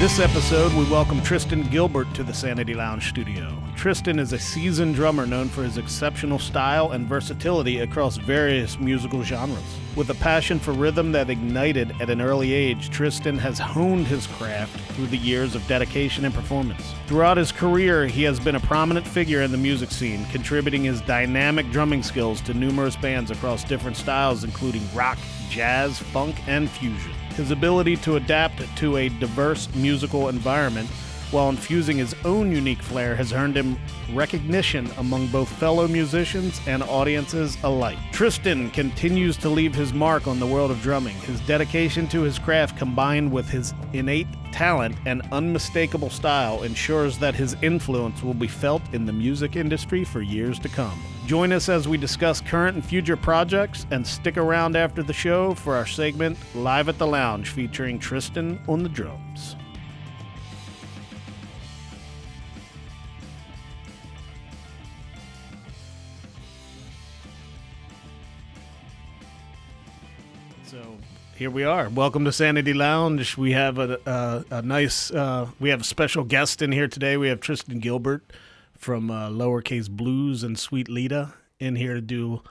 This episode, we welcome Tristan Gilbert to the Sanity Lounge studio. Tristan is a seasoned drummer known for his exceptional style and versatility across various musical genres. With a passion for rhythm that ignited at an early age, Tristan has honed his craft through the years of dedication and performance. Throughout his career, he has been a prominent figure in the music scene, contributing his dynamic drumming skills to numerous bands across different styles, including rock, jazz, funk, and fusion. His ability to adapt to a diverse musical environment while infusing his own unique flair has earned him recognition among both fellow musicians and audiences alike. Tristan continues to leave his mark on the world of drumming. His dedication to his craft combined with his innate talent and unmistakable style ensures that his influence will be felt in the music industry for years to come. Join us as we discuss current and future projects, and stick around after the show for our segment Live at the Lounge featuring Tristan on the drums. So here we are. Welcome to Sanity Lounge. We have a nice, we have a special guest in here today. We have Tristan Gilbert from Lowercase Blues and Sweet Lita in here to do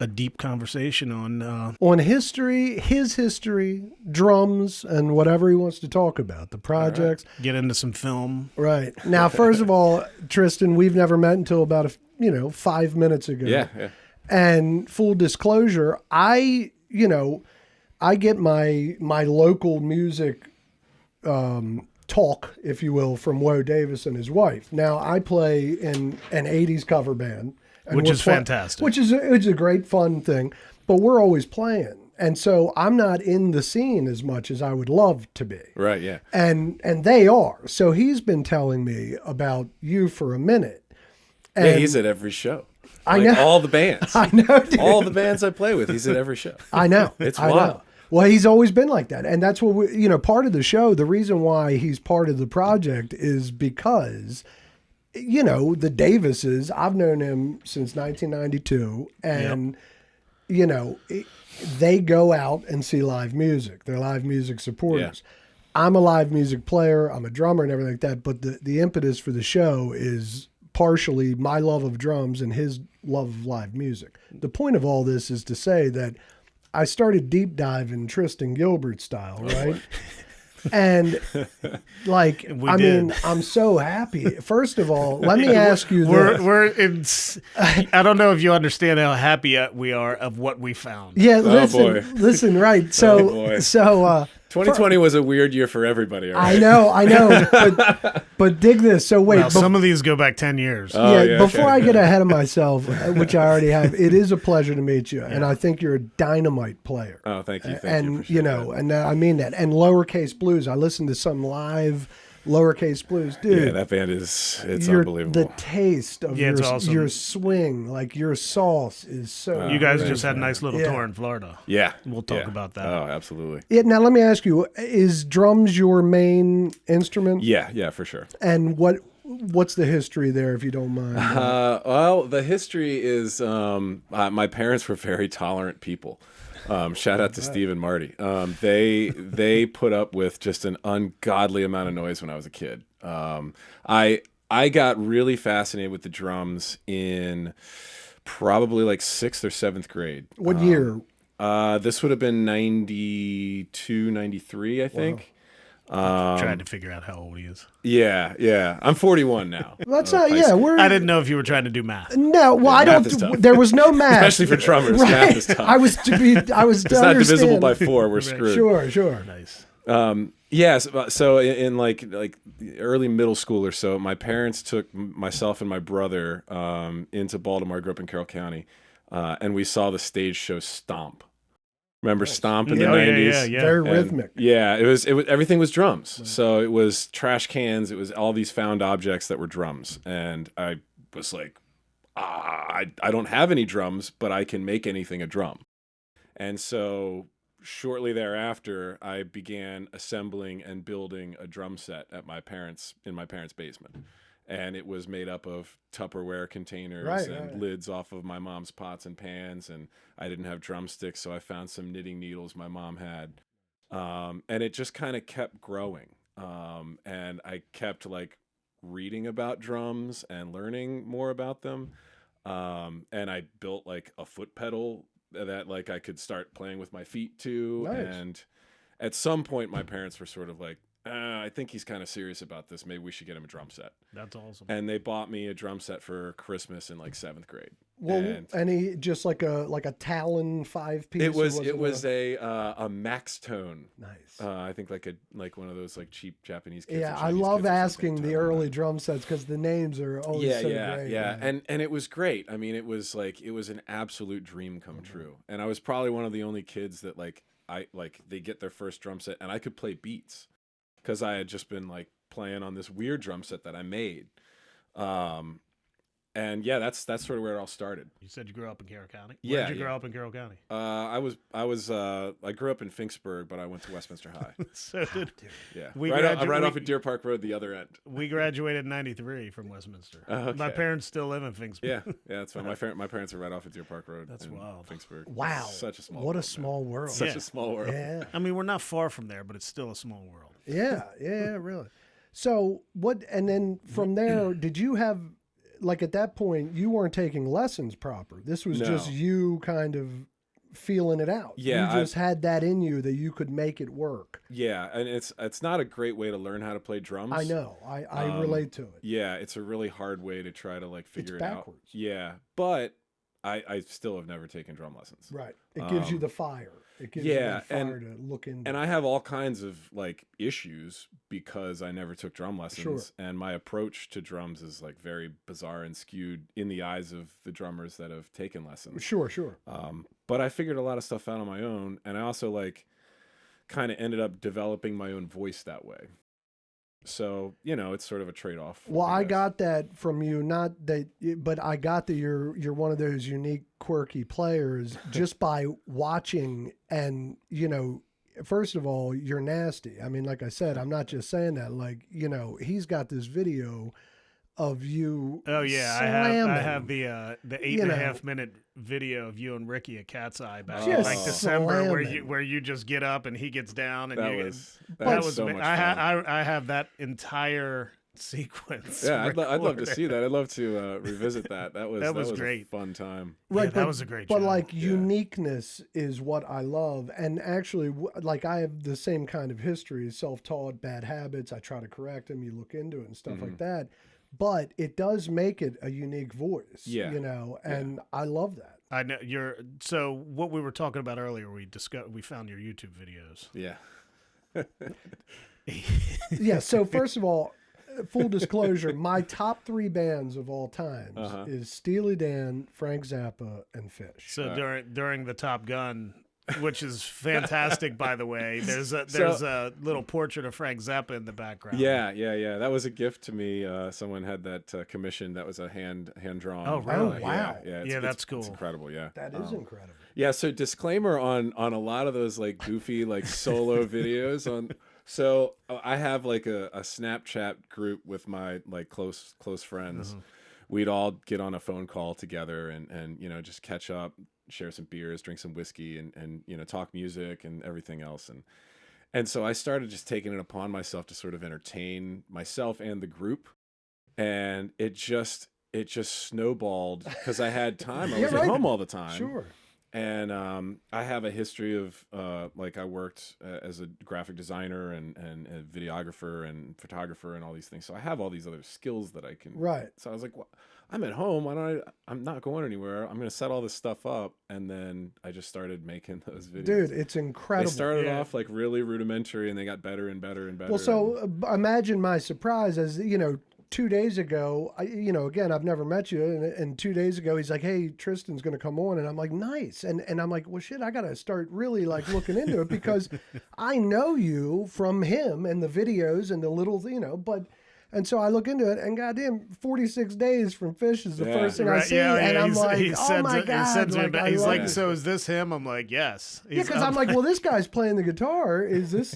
a deep conversation on history, his history, drums, and whatever he wants to talk about, the projects. Right. Get into some film. Right. Now, first of all, Tristan, we've never met until about 5 minutes ago. Yeah. And full disclosure, I get my local music talk, if you will, from Woe Davis and his wife. Now, I play in an 80s cover band. Which is fantastic. Which is a great fun thing, but we're always playing. And so I'm not in the scene as much as I would love to be. Right, yeah. And they are. So he's been telling me about you for a minute. And yeah, he's at every show. I know. All the bands. I know, dude. All the bands I play with, he's at every show. I know. It's I wild. know. Well, he's always been like that. And that's what part of the show, the reason why he's part of the project is because, the Davises, I've known him since 1992. And, they go out and see live music. They're live music supporters. Yeah. I'm a live music player. I'm a drummer and everything like that. But the impetus for the show is partially my love of drums and his love of live music. The point of all this is to say that I started deep diving Tristan Gilbert style, right? And I'm so happy. First of all, let me ask you this. I don't know if you understand how happy we are of what we found. Yeah, listen, right. So 2020 was a weird year for everybody. Right? I know, but dig this. So wait, some of these go back 10 years. Before I get ahead of myself, which I already have, it is a pleasure to meet you, and I think you're a dynamite player. Oh, thank you. And I mean that. And Lowercase Blues, I listened to some live Lowercase Blues, dude. Yeah, that band it's unbelievable. The taste of awesome. your swing, like your sauce, is so. You guys just had a nice little tour in Florida. Yeah, we'll talk about that. Oh, absolutely. Yeah. Now let me ask you: is drums your main instrument? Yeah, for sure. And what's the history there, if you don't mind? Well, the history is my parents were very tolerant people. Shout out to Steve and Marty. They put up with just an ungodly amount of noise when I was a kid. I got really fascinated with the drums in probably like 6th or 7th grade. What year? This would have been 92, 93, I think. I'm trying to figure out how old he is. Yeah. I'm 41 now. That's not. Yeah, I didn't know if you were trying to do math. No, well, I don't. There was no math, especially for drummers. Right. Math is tough. I was it's not divisible by 4. We're screwed. Sure. Nice. Yes. So in like early middle school or so, my parents took myself and my brother into Baltimore. I grew up in Carroll County, and we saw the stage show Stomp. Remember Stomp in the 90s? Yeah. Very rhythmic. It was everything was drums. Right. So it was trash cans. It was all these found objects that were drums. And I was like, I don't have any drums, but I can make anything a drum. And so shortly thereafter, I began assembling and building a drum set in my parents' basement. And it was made up of Tupperware containers and lids off of my mom's pots and pans. And I didn't have drumsticks, so I found some knitting needles my mom had. And it just kind of kept growing. and I kept like reading about drums and learning more about them. And I built like a foot pedal that like I could start playing with my feet to. Nice. And at some point, my parents were sort of like, I think he's kind of serious about this. Maybe we should get him a drum set. That's awesome. And they bought me a drum set for Christmas in like 7th grade. Well, and he just like a Talon 5-piece. It was a Max Tone. Nice. I think like one of those like cheap Japanese kids. Yeah, I love asking the early drum sets because the names are always so great. Yeah. And it was great. I mean, it was an absolute dream come true. And I was probably one of the only kids that they get their first drum set and I could play beats because I had just been like playing on this weird drum set that I made. And yeah, that's sort of where it all started. You said you grew up in Carroll County? Yeah. Where'd you grow up in Carroll County? I grew up in Finksburg, but I went to Westminster High. So did yeah. Right off of Deer Park Road, the other end. We graduated in 93 from Westminster. Okay. My parents still live in Finksburg. Yeah, that's fine. My parents are right off of Deer Park Road. That's wild. Finksburg. Wow. Such a small What world, a small world. Such a small world. Yeah. I mean, we're not far from there, but it's still a small world. Yeah, really. So and then from there, did you have, like at that point, you weren't taking lessons proper. This was just you kind of feeling it out. Yeah. You just had that in you that you could make it work. Yeah, and it's not a great way to learn how to play drums. I know. I relate to it. Yeah, it's a really hard way to try to like figure It's it out. backwards. Yeah, but I still have never taken drum lessons. Right. It gives you the fire. It gives you the fire to look into. And I have all kinds of like issues because I never took drum lessons. Sure. And my approach to drums is like very bizarre and skewed in the eyes of the drummers that have taken lessons. Sure. But I figured a lot of stuff out on my own. And I also like kind of ended up developing my own voice that way. So, it's sort of a trade-off. Well, I got that from you, not that, but I got that you're one of those unique, quirky players just by watching. And, first of all, you're nasty. I mean, like I said, I'm not just saying that. Like, he's got this video of you. Oh yeah, slamming. I have the 8.5 minute video of you and Ricky at Cat's Eye back in Just like December, slamming. where you just get up and he gets down, and that was so much fun. I have that entire sequence. Yeah, I'd love to see that. I'd love to revisit that. That was great. A fun time. Right, yeah, that was a great But show. like uniqueness is what I love. And actually, like I have the same kind of history, self-taught, bad habits. I try to correct them. You look into it and stuff like that. But it does make it a unique voice, and I love that. I know so what we were talking about earlier, we found your YouTube videos. Yeah. Yeah. So first of all, full disclosure, my top 3 bands of all times is Steely Dan, Frank Zappa, and Fish. So during the Top Gun, which is fantastic, by the way, there's a little portrait of Frank Zappa in the background. Yeah. That was a gift to me. Someone had that commissioned. That was a hand drawn. Oh, really? Oh, wow. Yeah, that's cool. It's incredible. Yeah, That is incredible. Yeah. So disclaimer on a lot of those like goofy like solo videos on. So I have like a Snapchat group with my like close friends. We'd all get on a phone call together and just catch up, share some beers, drink some whiskey, and talk music and everything else. And so I started just taking it upon myself to sort of entertain myself and the group. And it just snowballed because I had time. I was at home all the time. Sure. And I have a history of like I worked as a graphic designer and a videographer and photographer and all these things. So I have all these other skills that I can. Right. So I was like, well, I'm at home. Why don't I'm not going anywhere. I'm going to set all this stuff up. And then I just started making those videos. Dude, it's incredible. They started off like really rudimentary and they got better and better and better. Well, so imagine my surprise as, 2 days ago, again, I've never met you. And 2 days ago, he's like, hey, Tristan's going to come on. And I'm like, nice. And I'm like, well, shit, I got to start really like looking into it because I know you from him and the videos and the little, but. And so I look into it, and goddamn, 46 days from Fish is the first thing I see, and I'm like, oh my god! He's like, so is this him? I'm like, yes. Yeah, because I'm like, well, this guy's playing the guitar. Is this?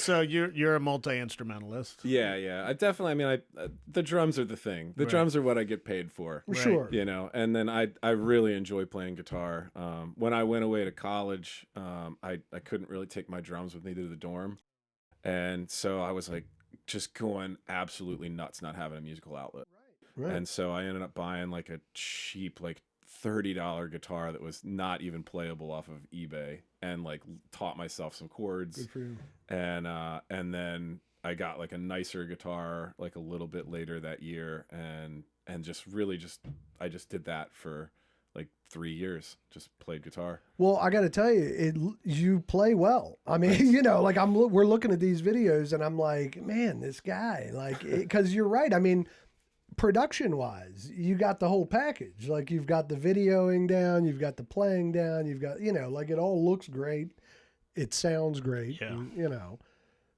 So you're a multi-instrumentalist. Yeah. I definitely. I mean, the drums are the thing. The drums are what I get paid for. Sure. And then I really enjoy playing guitar. When I went away to college, I couldn't really take my drums with me to the dorm. And so I was like just going absolutely nuts not having a musical outlet. Right. And so I ended up buying like a cheap, like $30 guitar that was not even playable off of eBay, and like taught myself some chords. Good for you. And then I got like a nicer guitar like a little bit later that year, and just really I just did that for like 3 years, just played guitar. Well, I got to tell you, you play well. I mean, you know, like we're looking at these videos and I'm like, man, this guy, like, because you're right. I mean, production wise, you got the whole package. Like you've got the videoing down, you've got the playing down, you've got, you know, like it all looks great. It sounds great. Yeah. And, you know,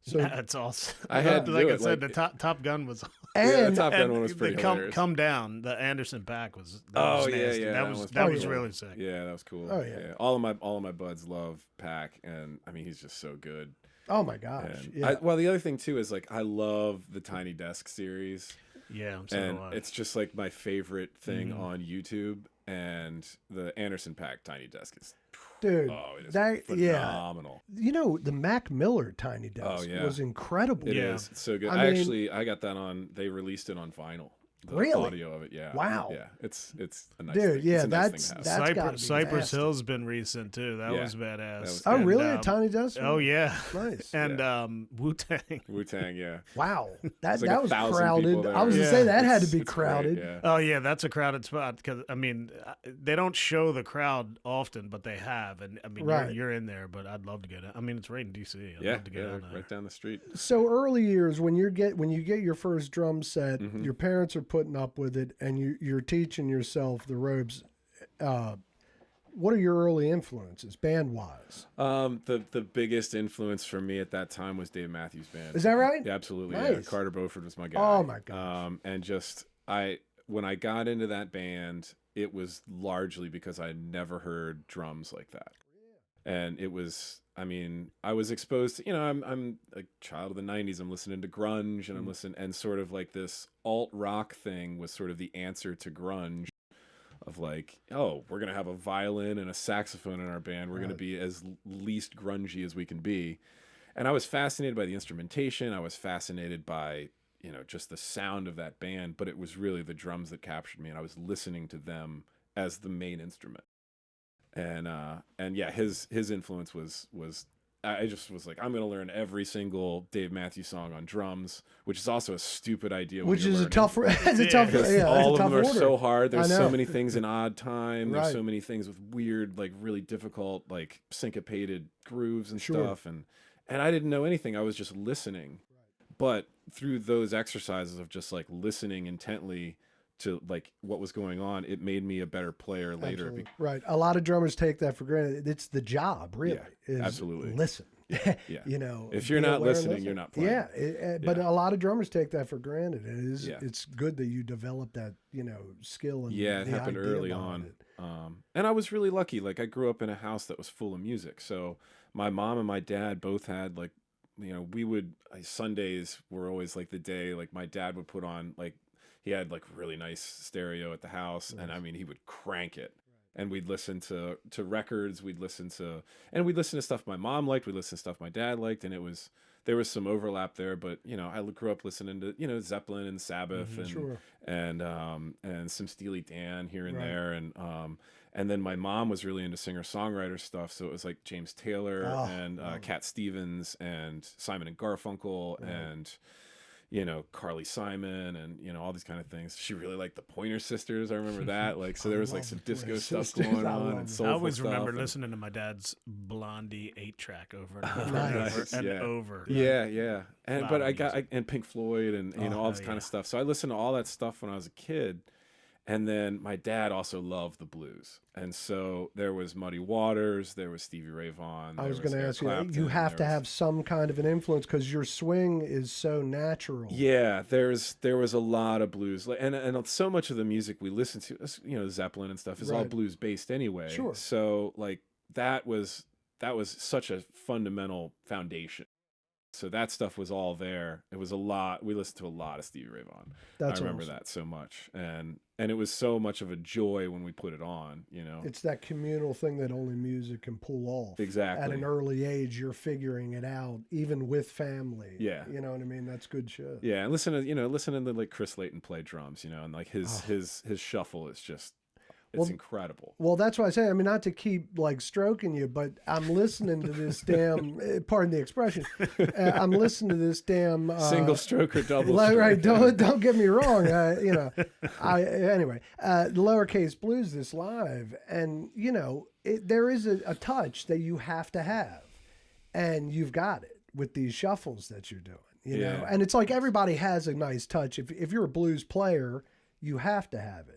so that's awesome. I had to like do I it, said, like- the Top Gun was. Yeah, the Top Gun one was the pretty hilarious. come down. The Anderson pack was. Oh, was yeah, nasty. yeah, That that was was really sick. Yeah, that was cool. Oh, yeah. All of my buds love Pac, and I mean he's just so good. oh my gosh. And Yeah. well, the other thing too is like I love the Tiny Desk series, Yeah, so and do I. it's just like my favorite thing on YouTube. And the Anderson Pack Tiny Desk is, Dude, it is yeah. phenomenal. You know, the Mac Miller Tiny Desk yeah. was incredible. It Yeah. is. It's so good. I mean- I got that on. They released it on vinyl. The Really? audio of it. Yeah. Wow. Yeah. It's a nice Dude, thing. yeah, It's a nice that's- thing to have. that's gotta be Cypress nasty. Hill's been recent too. That Yeah, was badass. that was Oh, And, really? A Tiny Desk? Oh yeah, Nice. and Wu-Tang. Wu-Tang. Yeah. Wow. That like that was 1,000 crowded. people there. I was going to Yeah. say that had to It's- be it's great, crowded. yeah. Oh yeah, that's a crowded spot because I mean they don't show the crowd often, but they have, and I mean Right. you're in there. But I'd love to get it. I mean it's right in DC. I'd Yeah. love to get out there. Right down the street. So early years when you get your first drum set, Mm-hmm. your parents are putting up with it, and you're teaching yourself the ropes. What are your early influences, band wise? The biggest influence for me at that time was Dave Matthews Band. Is that right? Yeah, absolutely. Nice. Yeah. Carter Beauford was my guy. Oh, my gosh. And just when I got into that band, it was largely because I never heard drums like that. And it was, I mean, I was exposed to, I'm a child of the 90s. I'm listening to grunge and I'm listening, and sort of like this alt rock thing was sort of the answer to grunge. Of like, oh, we're gonna have a violin and a saxophone in our band. We're gonna be as least grungy as we can be. And I was fascinated by the instrumentation. I was fascinated by, just the sound of that band. But it was really the drums that captured me, and I was listening to them as the main instrument. And yeah, his influence was. I just was like, I'm going to learn every single Dave Matthews song on drums, which is also a stupid idea. Which is a tough. It's a tough. because Yeah, all it's of a them tough are order. so hard. There's I so know. many things in odd time. There's Right. so many things with weird, like really difficult, like syncopated grooves and Sure. stuff. And I didn't know anything. I was just listening. But through those exercises of just like listening intently to like what was going on, it made me a better player later. Absolutely. Right. A lot of drummers take that for granted. It's the job, really. Yeah, is absolutely. Listen. Yeah. If you're not listening, you're not playing. Yeah. But a lot of drummers take that for granted. Yeah. It's good that you develop that, skill. And Yeah, it the happened idea early behind on. it. And I was really lucky. Like I grew up in a house that was full of music. So my mom and my dad both had like, Sundays were always like the day, like my dad would put on, like he had like really nice stereo at the house. And I mean, he would crank it. And we'd listen to records. We'd listen to stuff my mom liked. We'd listen to stuff my dad liked. And there was some overlap there, but I grew up listening to, Zeppelin and Sabbath Sure. and some Steely Dan here and Right. there. And then my mom was really into singer-songwriter stuff. So it was like James Taylor and Cat Stevens and Simon and Garfunkel and, Carly Simon and, all these kind of things. She really liked the Pointer Sisters. I remember that. Like, so there was like some disco stuff going on and I soulful always stuff. remember and- listening to my dad's Blondie 8-track over and over Nice. and Yeah. over. Yeah. And Loud but music. and Pink Floyd and all this kind of stuff. So I listened to all that stuff when I was a kid. And then my dad also loved the blues. And so there was Muddy Waters, there was Stevie Ray Vaughan. I was going to Eric ask Clapton, you have to there was- have some kind of an influence because your swing is so natural. Yeah, there was a lot of blues, and so much of the music we listen to, Zeppelin and stuff, is all Right. blues based anyway. Sure. So like that was such a fundamental foundation. So that stuff was all there. It was a lot. We listened to a lot of Stevie Ray Vaughan. That's I remember awesome. that so much, and And it was so much of a joy when we put it on, you know. It's that communal thing that only music can pull off. Exactly. At an early age, you're figuring it out, even with family. Yeah. You know what I mean? That's good shit. Yeah, and listening to like Chris Layton play drums, you know, and like his shuffle is just incredible. Well, that's why I say, I mean, not to keep like stroking you, but I'm listening to this damn, pardon the expression, I'm listening to this damn single stroke or double stroke. Right, don't get me wrong. Anyway, the Lowercase Blues this live, and you know, there is a touch that you have to have, and you've got it with these shuffles that you're doing. You know, and it's like everybody has a nice touch. If you're a blues player, you have to have it.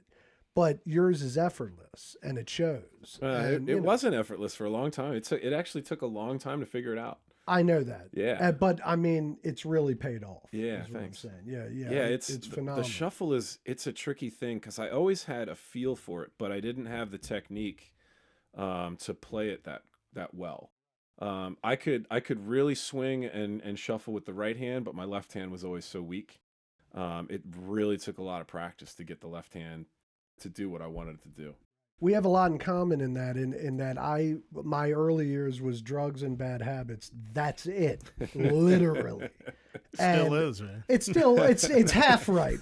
But yours is effortless, and it shows. It wasn't effortless for a long time. It actually took a long time to figure it out. I know that. Yeah. But I mean, it's really paid off. Yeah, is what thanks. I'm saying. Yeah. Yeah, it's phenomenal. The shuffle it's a tricky thing because I always had a feel for it, but I didn't have the technique to play it that well. I could really swing and shuffle with the right hand, but my left hand was always so weak. It really took a lot of practice to get the left hand to do what I wanted it to do. We have a lot in common in that. In that, my early years was drugs and bad habits. That's it, literally. Still is, man. It's half right.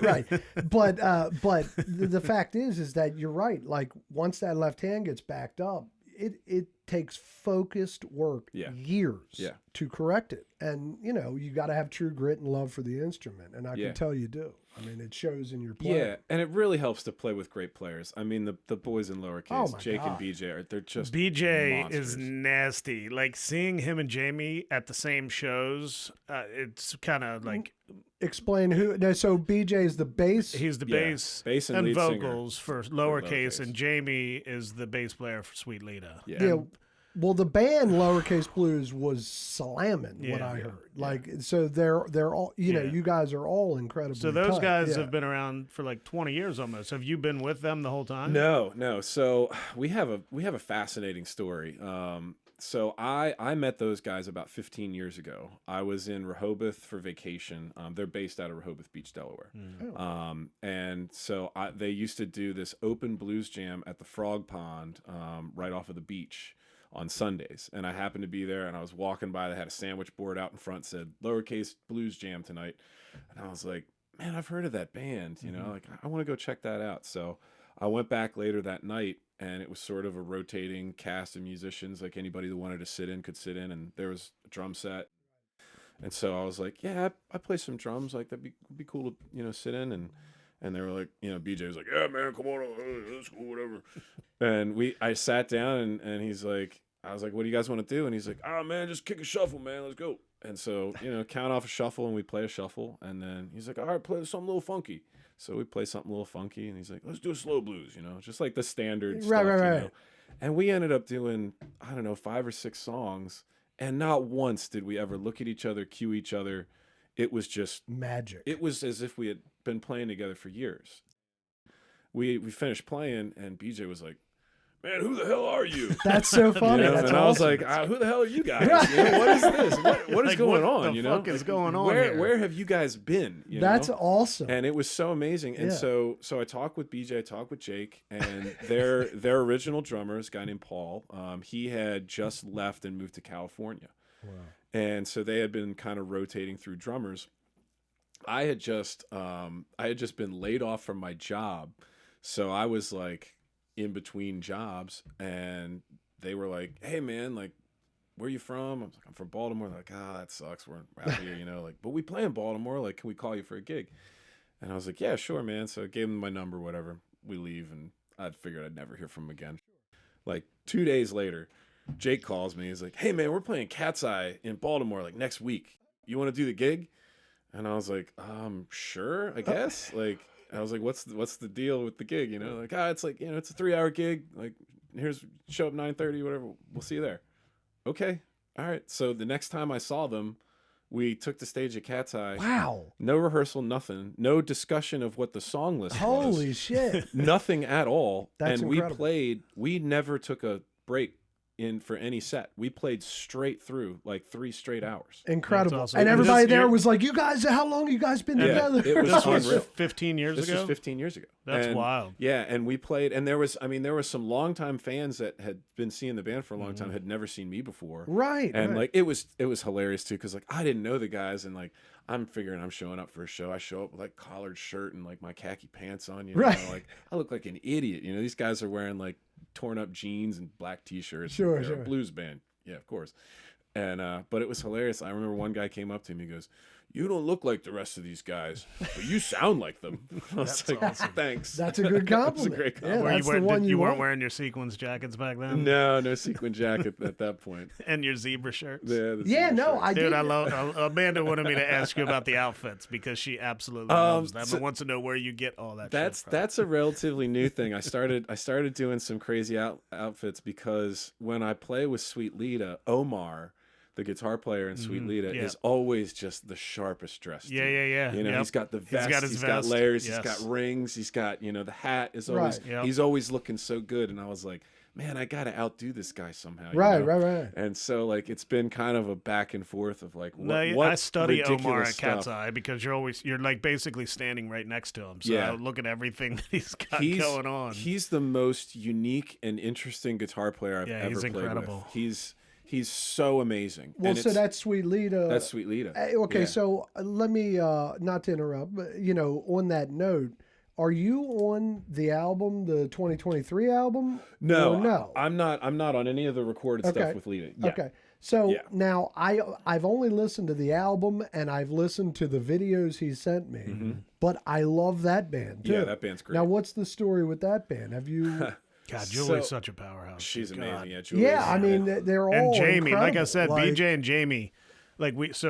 But the fact is that you're right. Like once that left hand gets backed up, it takes focused work, years to correct it. And you know, you got to have true grit and love for the instrument, and I can tell you do. I mean, it shows in your play. Yeah, and it really helps to play with great players. I mean, the boys in Lowercase, Jake and BJ, they're just BJ monsters. is nasty. Like seeing him and Jamie at the same shows, it's kind of like. Explain who. No, so BJ is the bass. He's the bass and lead vocals for Lowercase, and Jamie is the bass player for Sweet Lita. Yeah. Well, the band Lowercase Blues was slamming. What I heard, so they're all. You know, you guys are all incredibly. So those tight. guys have been around for like 20 years almost. Have you been with them the whole time? No. So we have a fascinating story. So I met those guys about 15 years ago. I was in Rehoboth for vacation. They're based out of Rehoboth Beach, Delaware. And so they used to do this open blues jam at the Frog Pond right off of the beach on Sundays. And I happened to be there, and I was walking by. They had a sandwich board out in front, said Lowercase Blues Jam tonight. And I was like, man, I've heard of that band. You know, like I want to go check that out. So I went back later that night, and it was sort of a rotating cast of musicians. Like anybody that wanted to sit in could sit in, and there was a drum set. And so I was like, yeah, I play some drums. Like that'd be cool to, you know, sit in. And they were like, you know, BJ was like, yeah, man, come on, let's go, whatever. And I sat down, and he's like, I was like, what do you guys want to do? And he's like, oh man, just kick a shuffle, man, let's go. And so, you know, count off a shuffle, and we play a shuffle. And then he's like, all right, play something a little funky. So we play something a little funky, and he's like, let's do a slow blues, you know, just like the standard stuff. Right. You know? And we ended up doing, I don't know, 5 or 6 songs, and not once did we ever look at each other, cue each other. It was just magic. It was as if we had been playing together for years. We finished playing, and BJ was like, man, who the hell are you? That's so funny. You know? That's and awesome. I was like, who the hell are you guys? You know, what is this? What is going on? What you the know, fuck is going on where have you guys been? You That's know? awesome. And it was so amazing. And so I talked with BJ, I talked with Jake, and their original drummer, this guy named Paul, he had just left and moved to California. Wow. And so they had been kind of rotating through drummers. I had just been laid off from my job, so I was like in between jobs, and they were like, hey man, like, where are you from? I was like, I'm from Baltimore. They're like, that sucks, we're out here, you know, like, but we play in Baltimore, like, can we call you for a gig? And I was like, yeah, sure, man. So I gave them my number, whatever. We leave, and I figured I'd never hear from them again. Like 2 days later, Jake calls me. He's like, hey man, we're playing Cat's Eye in Baltimore like next week. You want to do the gig? And I was like, sure, I guess. Like, I was like, what's the deal with the gig? You know, like, it's like, you know, it's a 3-hour gig. Like, show up 9:30, whatever. We'll see you there. Okay. All right. So the next time I saw them, we took the stage at Cat's Eye. Wow. No rehearsal, nothing. No discussion of what the song list was. Holy shit. Nothing at all. That's and incredible. We never took a break in for any set. We played straight through, like 3 straight hours. Incredible. Awesome. And everybody there was like, "You guys, how long you guys been together?" It was This was unreal. 15 years This ago? was 15 years ago. That's wild. Yeah, and we played, and there was some longtime fans that had been seeing the band for a long time, had never seen me before. Right. And like it was hilarious too, because like I didn't know the guys, and like I'm figuring I'm showing up for a show. I show up with like collared shirt and like my khaki pants on, you know, Right. like I look like an idiot. You know, these guys are wearing like torn up jeans and black t-shirts. Sure, They're sure. a blues band. Yeah, of course. And but it was hilarious. I remember one guy came up to me, he goes, "You don't look like the rest of these guys, but you sound like them." I was like, awesome. "Thanks." That's a good compliment. That's a great Yeah, compliment. that's the one you weren't want. wearing your sequins jackets back then? No sequin jacket at that point. And your zebra shirts? The Yeah, zebra no, shirt. I Dude, did. I love. Amanda wanted me to ask you about the outfits because she absolutely loves them and wants to know where you get all that. shit from. That's a relatively new thing. I started doing some crazy outfits because when I play with Sweet Lita, Omar, the guitar player in Sweet Lita, yeah. is always just the sharpest dressed. Yeah, dude. yeah, yeah. You know, Yep. he's got the vest, got his he's got vest. layers, Yes. he's got rings, he's got, you know, the hat is always, Right. Yep. he's always looking so good. And I was like, man, I got to outdo this guy somehow. you Right, know? right. And so like, it's been kind of a back and forth of like, No, what I study ridiculous Omar at Cat's stuff. Eye because you're like basically standing right next to him. So Yeah. I look at everything that he's got going on. He's the most unique and interesting guitar player I've Yeah, ever he's played incredible. with. He's so amazing. Well, And so it's- that's Sweet Lita. that's Sweet Lita. Okay, Yeah. so let me not to interrupt, but you know, on that note, are you on the album, the 2023 album? No, Or no. I'm not on any of the recorded Okay. stuff with Lita. Yeah. Okay. So Yeah. now I've only listened to the album and I've listened to the videos he sent me, but I love that band too. Yeah, that band's great. Now, what's the story with that band? Have you? God, Julie's So- such a powerhouse. She's God. amazing. Yeah, Julie's, Yeah, I mean they're all And Jamie, like I incredible. said, Like, BJ and Jamie,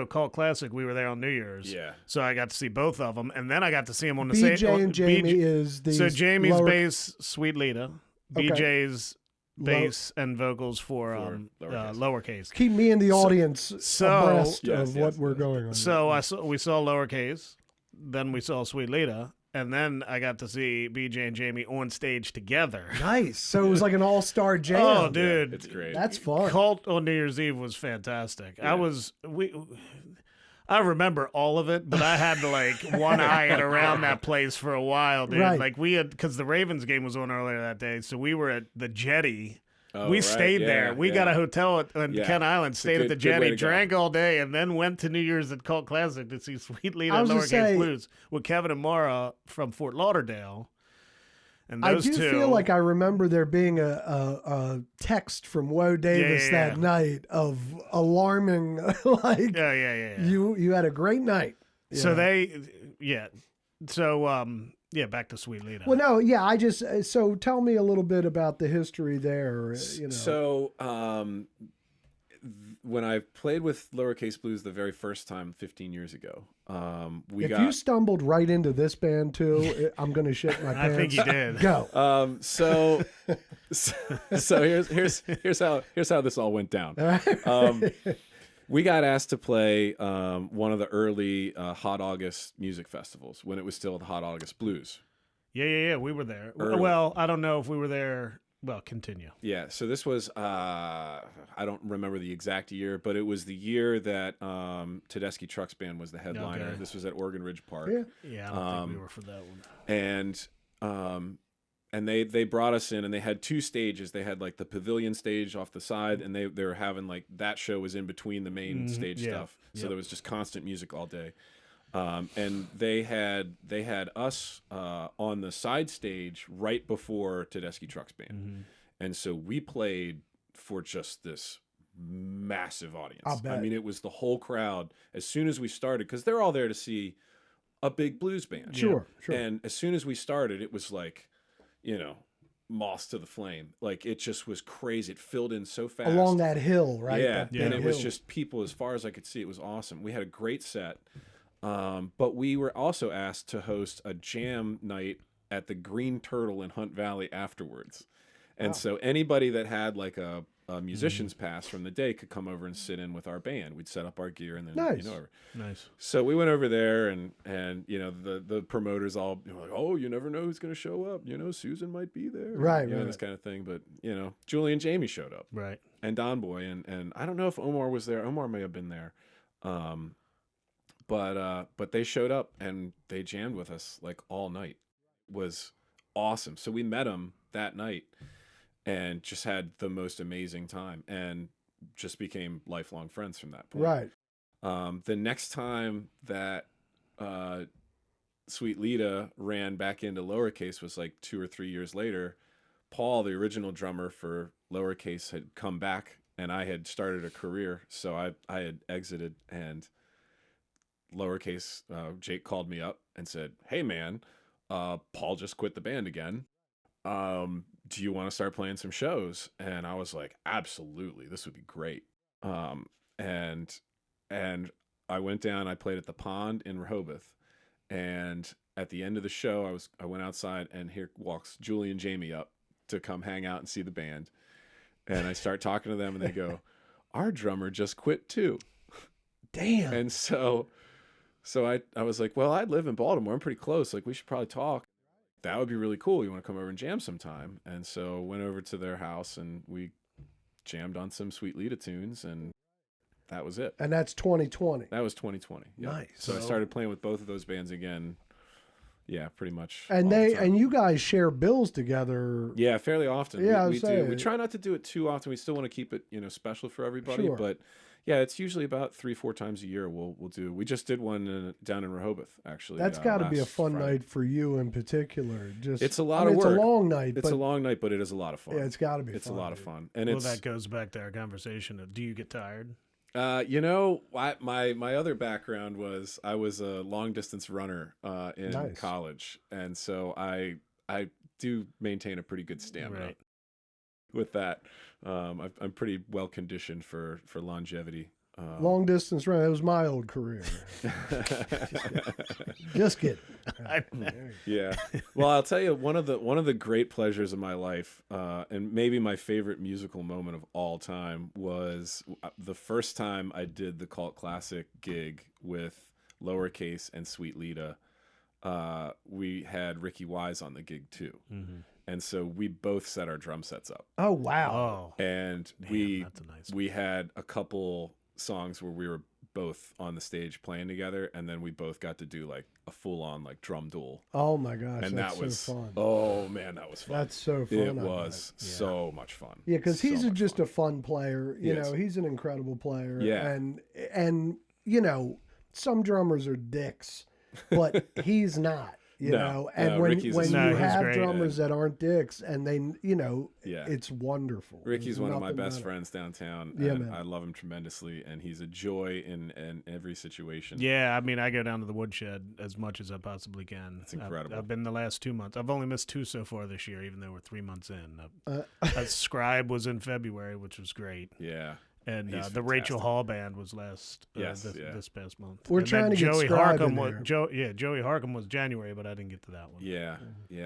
Cult Classic, we were there on New Year's. Yeah. So I got to see both of them, and then I got to see them on the BJ same. and Jamie is the So Jamie's lower- bass, Sweet Lita. Okay. BJ's bass and vocals for lowercase. lowercase. Keep me in the audience abreast Yes, of yes, what we're going on. So we saw lowercase, then we saw Sweet Lita, and then I got to see BJ and Jamie on stage together. Nice. So it was like an all-star jam. Oh, dude, it's great. That's fun. Cult on New Year's Eve was fantastic. I remember all of it, but I had to like one eye it around that place for a while, dude. Right. Like because the Ravens game was on earlier that day, so we were at the Jetty. Oh, We right. stayed Yeah, there. We yeah. got a hotel on Yeah. Kent Island, It's a stayed at the good way Jetty, to go. drank all day, and then went to New Year's at Cult Classic to see Sweet Lita I and was gonna Lowercase say- Blues with Kevin and Mara from Fort Lauderdale. And I those do two, feel like I remember there being a text from Woe Davis Yeah. that night of alarming, like yeah. you had a great night. So Yeah. back to Sweet Lita. Well, no, yeah, I just so tell me a little bit about the history there. You know, So when I played with Lowercase Blues the very first time 15 years ago, if you stumbled right into this band too, I'm going to shit my pants. I think you did. Go. So here's how this all went down. We got asked to play one of the early Hot August music festivals when it was still the Hot August Blues. Yeah. We were there. Early. Well, I don't know if we were there. Well, continue. Yeah, so this was I don't remember the exact year, but it was the year that Tedeschi Trucks Band was the headliner. Okay. This was at Oregon Ridge Park. Yeah. Yeah, I don't think we were for that one. And they brought us in, and they had 2 stages. They had like the pavilion stage off the side, and they were having like that show was in between the main stage yeah. stuff. So there was just constant music all day. And they had us on the side stage right before Tedeschi Trucks Band, and so we played for just this massive audience. I'll bet. I mean, it was the whole crowd as soon as we started, because they're all there to see a big blues band. Sure. And as soon as we started, it was like, you know, moths to the flame. Like it just was crazy. It filled in so fast Along that hill, right? Yeah, That and big it was hill. just people as far as I could see. It was awesome. We had a great set, but we were also asked to host a jam night at the Green Turtle in Hunt Valley afterwards. And so anybody that had like a a musician's pass from the day could come over and sit in with our band. We'd set up our gear and then Nice. Nice. So we went over there and the promoters all like, oh, you never know who's going to show up. Susan might be there. Right. This kind of thing. But Julie and Jamie showed up. Right. And Don Boy and I don't know if Omar was there. Omar may have been there. But they showed up and they jammed with us like all night. It was awesome. So we met them that night and just had the most amazing time and just became lifelong friends from that point. Right. The next time that Sweet Lita ran back into Lowercase was like 2 or 3 years later. Paul, the original drummer for Lowercase, had come back and I had started a career. So I had exited and Lowercase, Jake called me up and said, hey man, Paul just quit the band again. Do you want to start playing some shows? And I was like, absolutely, this would be great. And I went down, I played at the Pond in Rehoboth. And at the end of the show, I went outside and here walks Julie and Jamie up to come hang out and see the band. And I start talking to them and they go, our drummer just quit too. Damn. And so I was like, well, I live in Baltimore. I'm pretty close. Like, we should probably talk. That would be really cool. You want to come over and jam sometime? And so went over to their house and we jammed on some Sweet Lita tunes and that was it. And that's 2020. That was 2020. Yep. Nice. So I started playing with both of those bands again. Yeah, pretty much. And all the time. and you guys share bills together. Yeah, fairly often. Yeah, we do. We try not to do it too often. We still want to keep it, special for everybody. Sure. But yeah, it's usually about 3-4 times a year. We'll do. We just did one down in Rehoboth actually. That's got to be a last fun Friday. night for you in particular. It's a lot of work. It's a long night. It's a long night, but it is a lot of fun. Yeah, it's got to be. It's fun, a lot of dude. fun, and Well, that goes back to our conversation of, do you get tired? My other background was I was a long distance runner in Nice. college, and so I do maintain a pretty good stamina Right. with that. I'm pretty well conditioned for longevity. Long distance run. That was my old career. Just kidding. Yeah. Well, I'll tell you one of the great pleasures of my life, and maybe my favorite musical moment of all time, was the first time I did the Cult Classic gig with Lowercase and Sweet Lita. We had Ricky Wise on the gig too. Mm-hmm. And so we both set our drum sets up. Oh wow. Oh, And man, that's a nice we had a couple songs where we were both on the stage playing together, and then we both got to do like a full-on like drum duel. Oh my gosh. And that's that was so fun. Oh man, that was fun. That's so fun. It I was bet. so much fun. Yeah, because he's So much just fun. a fun player. You Yes. know, he's an incredible player. Yeah. And some drummers are dicks, but he's not. You No, know, and no, when Ricky's you No, he's have great. drummers that aren't dicks, and they, Yeah. it's wonderful. Ricky's There's one of my nothing best better. friends downtown. Yeah, and man. I love him tremendously, and he's a joy in every situation. Yeah, I mean, I go down to the woodshed as much as I possibly can. It's incredible. I've been the last 2 months. I've only missed 2 so far this year, even though we're 3 months in. Scribe was in February, which was great. Yeah. And He's the Rachel fantastic. Hall band was last Yes, this past month. We're And trying then to get Joey Scribe Harcum in was there. Joey Harcum was January, but I didn't get to that one. Yeah.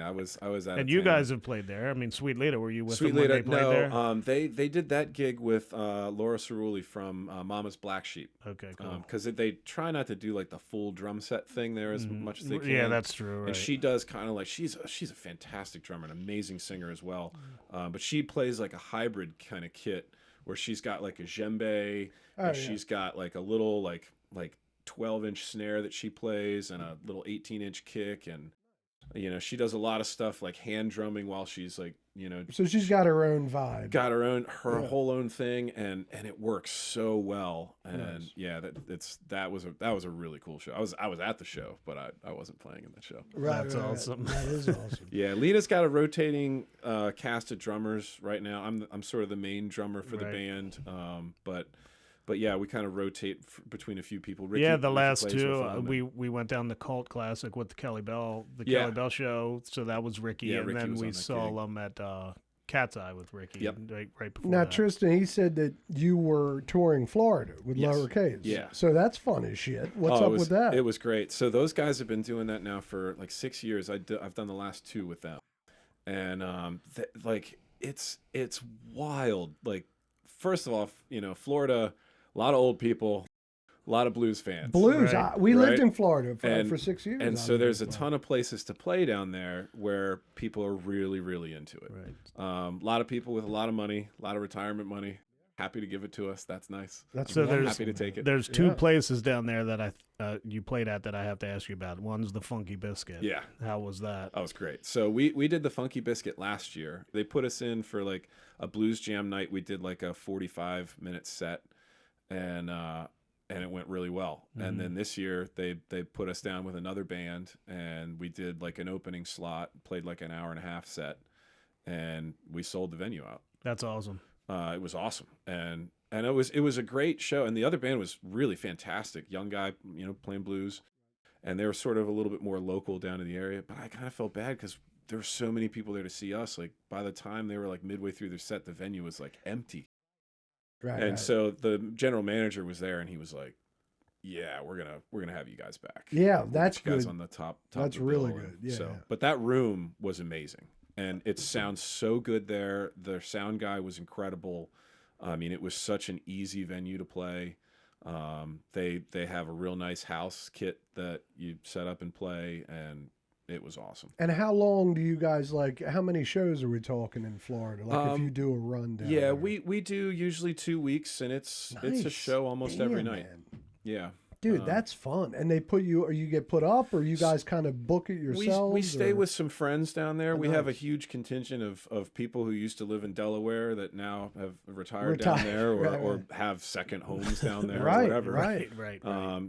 I was out of And you town. guys have played there. I mean, Sweet Lita, were you with Sweet them when Lita, they played there? no. They did that gig with Laura Cerulli from Mama's Black Sheep. Okay, cool. Because they try not to do like the full drum set thing there as much as they can. Yeah, that's true. Right. And she does kind of like she's a fantastic drummer, an amazing singer as well. But she plays like a hybrid kind of kit where she's got like a djembe, and she's got like a little like 12-inch snare that she plays and a little 18-inch kick, and she does a lot of stuff like hand drumming while she's like So she's got her own vibe. got her whole own thing, and it works so well. And Nice. that was a really cool show. I was at the show, but I wasn't playing in that show. That's awesome. That is awesome. Yeah, Lita's got a rotating cast of drummers right now. I'm sort of the main drummer for the Right. band, but yeah, we kind of rotate between a few people. Ricky, Yeah, the Ricky last plays two, with them, we went down the Cult Classic with the Kelly Bell show. So that was Ricky, Yeah, and Ricky then was we on that saw gig. them at Cat's Eye with Ricky. Yep. Right before Now, that. Tristan, he said that you were touring Florida with Yes. Lowercase. Yeah. So that's fun as shit. What's up with that? It was great. So those guys have been doing that now for like 6 years. I've done the last 2 with them, and it's wild. Like first of all, Florida, a lot of old people, a lot of blues fans. Blues. Right. We lived Right. in Florida for 6 years. And so there's a ton of places to play down there where people are really, really into it. Right. A lot of people with a lot of money, a lot of retirement money, happy to give it to us. That's nice. That's So there's Happy to take it. There's two places down there that you played at that I have to ask you about. One's the Funky Biscuit. Yeah. How was that? That was great. So we did the Funky Biscuit last year. They put us in for like a blues jam night. We did like a 45-minute set, and it went really well. Mm-hmm. And then this year they put us down with another band, and we did like an opening slot, played like an hour and a half set, and we sold the venue out. That's awesome. It was awesome, and it was a great show. And the other band was really fantastic, young guy, playing blues, and they were sort of a little bit more local down in the area. But I kind of felt bad because there were so many people there to see us. Like by the time they were like midway through their set, the venue was like empty. right. And so the general manager was there, and he was like, "Yeah, we're gonna have you guys back. Yeah, We'll that's get you guys good. on the top. That's of the really bill." good. And Yeah. But that room was amazing, and it sounds so good there. The sound guy was incredible. I mean, it was such an easy venue to play. They have a real nice house kit that you set up and play, and it was awesome. And how long do you guys how many shows are we talking in Florida? Like if you do a run down Yeah, there? we do usually 2 weeks, and it's a Nice. show almost every Damn, night. man. Yeah. Dude, that's fun. And they put you, or you get put up, or you guys kind of book it yourselves? We stay or? with some friends down there. Oh, we have a nice. huge contingent of people who used to live in Delaware that now have retired down there, or have second homes down there, or whatever. Right.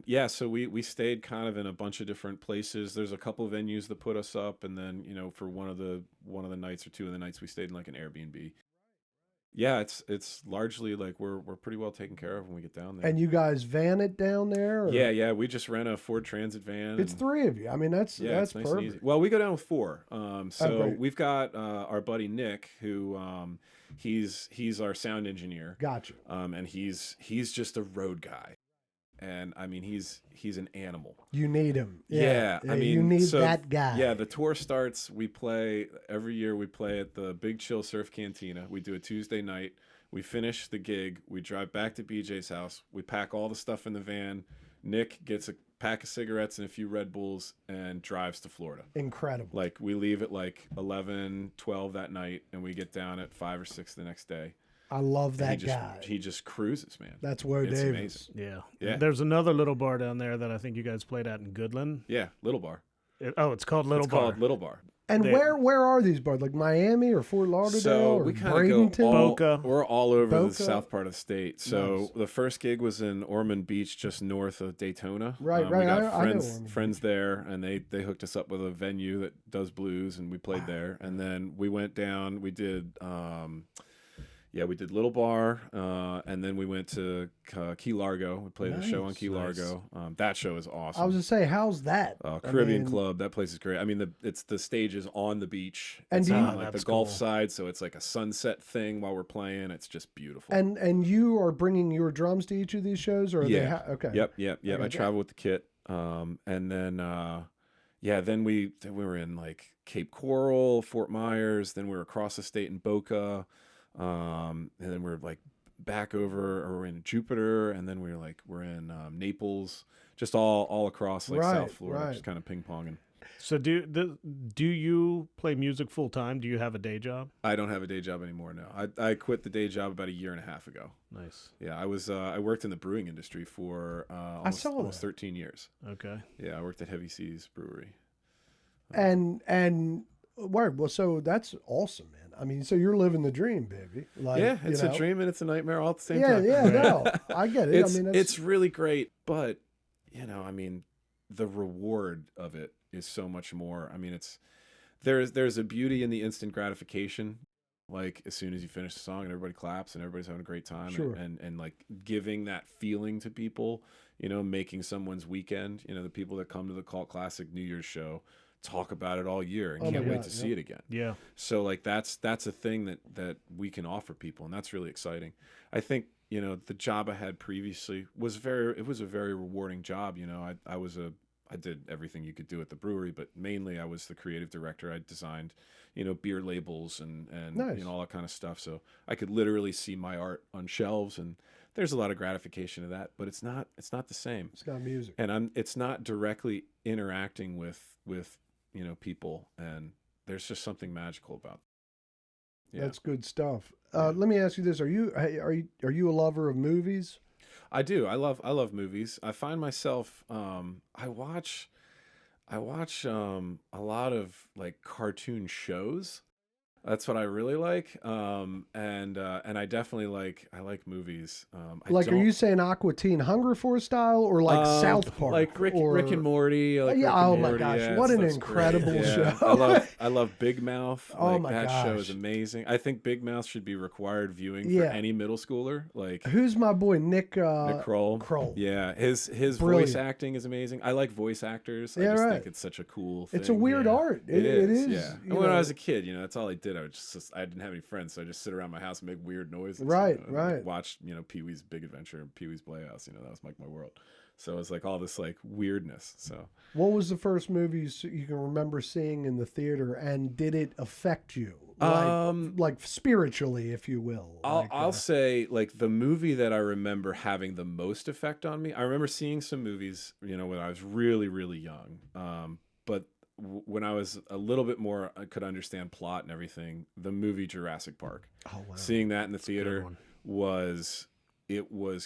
Yeah, so we stayed kind of in a bunch of different places. There's a couple venues that put us up, and then for one of the nights or two of the nights we stayed in like an Airbnb. Yeah, it's largely like we're pretty well taken care of when we get down there. And you guys van it down there? Or? Yeah, we just rent a Ford Transit van. It's 3 of you. I mean, that's it's nice perfect. and easy. Well, we go down with 4. So great. we've got our buddy Nick, who he's our sound engineer. Gotcha. And he's just a road guy, and I mean he's an animal. You need him. Yeah, I mean you need so, that guy. Yeah, the tour starts. We play every year. We play at the Big Chill Surf Cantina. We do a Tuesday night. We finish the gig. We drive back to BJ's house. We pack all the stuff in the van. Nick gets a pack of cigarettes and a few Red Bulls and drives to Florida. Incredible. Like we leave at like 11, 12 that night, and we get down at 5 or 6 the next day. I love that he guy. He just cruises, man. That's Woe It's Davis. amazing. Yeah. There's another little bar down there that I think you guys played at in Goodland. Yeah, Little Bar. It's called Little It's Bar. called Little Bar. And where are these bars? Like Miami or Fort Lauderdale So or we kind of Bradenton? go all, Boca. we're all over Boca. the south part of the state. So Nice. the first gig was in Ormond Beach, just north of Daytona. Right. We got I know friends Ormond there, and they hooked us up with a venue that does blues, and we played there. And then we went down. We did. We did Little Bar, and then we went to Key Largo. We played a show on Nice. Key Largo. That show is awesome. I was just say, how's that? Caribbean Club. That place is great. I mean, the stage is on the beach. And it's do you- on like the that's Gulf cool. side, so it's like a sunset thing while we're playing. It's just beautiful. And you are bringing your drums to each of these shows, or are they? Okay. Yep. I Okay. travel with the kit. And then then we were in like Cape Coral, Fort Myers. Then we were across the state in Boca. And then we're like back over, or we're in Jupiter, and then we're in Naples, just all across like Right, South Florida, right. just kind of ping ponging. So do you play music full time? Do you have a day job? I don't have a day job anymore. No, I quit the day job about 1.5 years ago. Nice. Yeah, I worked in the brewing industry for almost 13 years. Okay. Yeah, I worked at Heavy Seas Brewery. And word. Well, so that's awesome, man. I mean, so you're living the dream, baby. Like, Yeah, it's you a know? dream and it's a nightmare all at the same Yeah, time. yeah, no, I get it. It's I mean, that's, it's really great, but I mean, the reward of it is so much more. I mean, there's a beauty in the instant gratification. Like as soon as you finish the song and everybody claps and everybody's having a great time, Sure. and like giving that feeling to people, making someone's weekend. The people that come to the Cult Classic New Year's show talk about it all year and Oh my can't wait God, to see it again. Yeah. So like that's a thing that we can offer people, and that's really exciting. I think the job I had previously was a very rewarding job. I was a I did everything you could do at the brewery, but mainly I was the creative director. I designed, beer labels and Nice. all that kind of stuff. So I could literally see my art on shelves, and there's a lot of gratification to that, but it's not the same. It's got music. And it's not directly interacting with people, and there's just something magical about it. Yeah. That's good stuff. Let me ask you this: Are you a lover of movies? I do. I love movies. I find myself I watch a lot of like cartoon shows. That's what I really like. And I definitely like movies. Are you saying Aqua Teen Hunger Force style, or like South Park, like Rick and Morty? Like Rick and oh Morty. my gosh, Yeah, what an that's incredible great. Yeah. show! I love Big Mouth. Oh my that gosh, show is amazing. I think Big Mouth should be required viewing for Yeah. any middle schooler. Like, who's my boy Nick Kroll. Kroll. Yeah, his Brilliant. voice acting is amazing. I like voice actors. Yeah, I just right. think it's such a cool thing. It's a weird art. It is. Yeah. And when I was a kid, that's all I did. I didn't have any friends, so I just sit around my house and make weird noises. Right. And watch, Pee-wee's Big Adventure and Pee-wee's Playhouse. That was like my world. So it's like all this like weirdness. So what was the first movie you can remember seeing in the theater, and did it affect you? Like spiritually, if you will. I'll say like the movie that I remember having the most effect on me. I remember seeing some movies, when I was really, really young. But when I was a little bit more, I could understand plot and everything. The movie Jurassic Park. Oh, wow. Seeing that in the theater was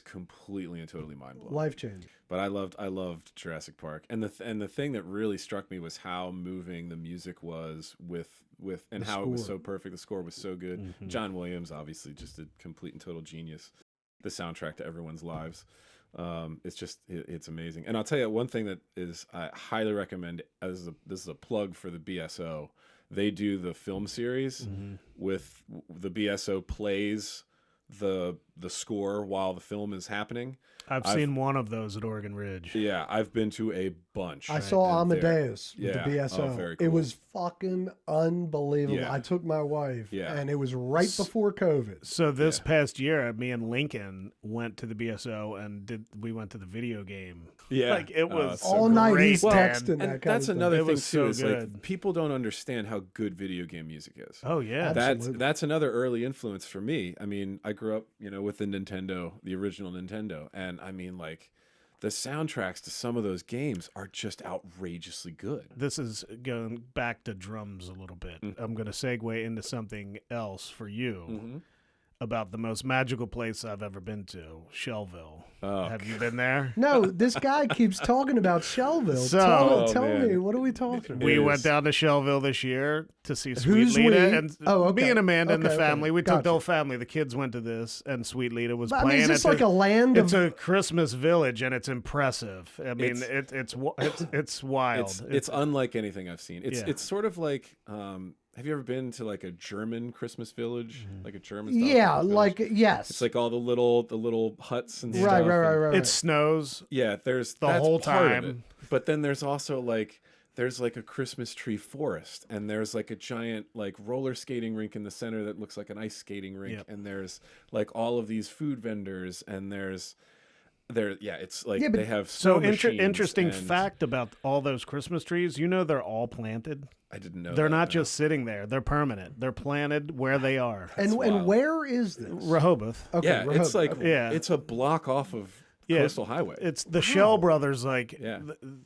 completely and totally mind blowing, life changing. But I loved Jurassic Park, and the thing that really struck me was how moving the music was with and how it was so perfect. The score was so good. Mm-hmm. John Williams, obviously, just a complete and total genius. The soundtrack to everyone's lives. It's amazing. And I'll tell you one thing that I highly recommend this is a plug for the BSO. They do the film series with the BSO plays the score while the film is happening. I've seen one of those at Oregon Ridge. Yeah, I've been to a bunch. I saw Amadeus with the BSO. Oh, very cool. It was fucking unbelievable. Yeah. I took my wife, Yeah. and it was right before COVID. So this past year, me and Lincoln went to the BSO and we went to the video game. Yeah, like it was so all night. He's man. texting that. And that's another thing too. So is good. like people don't understand how good video game music is. Oh yeah, That's another early influence for me. I mean, I grew up, with the Nintendo, the original Nintendo, and I mean, like, the soundtracks to some of those games are just outrageously good. This is going back to drums a little bit. I'm going to segue into something else for you about the most magical place I've ever been to, Shellville. Oh, have you been there? No, this guy keeps talking about Shellville. So- tell me, what are we talking about? We went down to Shellville this year to see Sweet Who's Lita, we? and Okay. me and Amanda and the Okay, family. We gotcha. took the whole family. The kids went to this, and Sweet Lita was I playing. mean, is this It's like a land It's of... a Christmas village, and it's impressive. I mean, it's wild. It's unlike anything I've seen. Yeah. It's sort of like, have you ever been to like a German Christmas village, like a German? Yeah, like, yes. It's like all the little huts and stuff. Right. It snows. Yeah, that's whole part of time. it. But then there's also there's a Christmas tree forest, and there's like a giant like roller skating rink in the center that looks like an ice skating rink, and there's like all of these food vendors, and it's like they have interesting fact about all those Christmas trees. They're all planted. I didn't know they're that, not no. just sitting there. They're permanent. They're planted where they are. And where is this? Rehoboth. Okay, Yeah, Rehoboth. it's like Yeah. it's a block off of Coastal Highway. It's the Shell brothers. Yeah.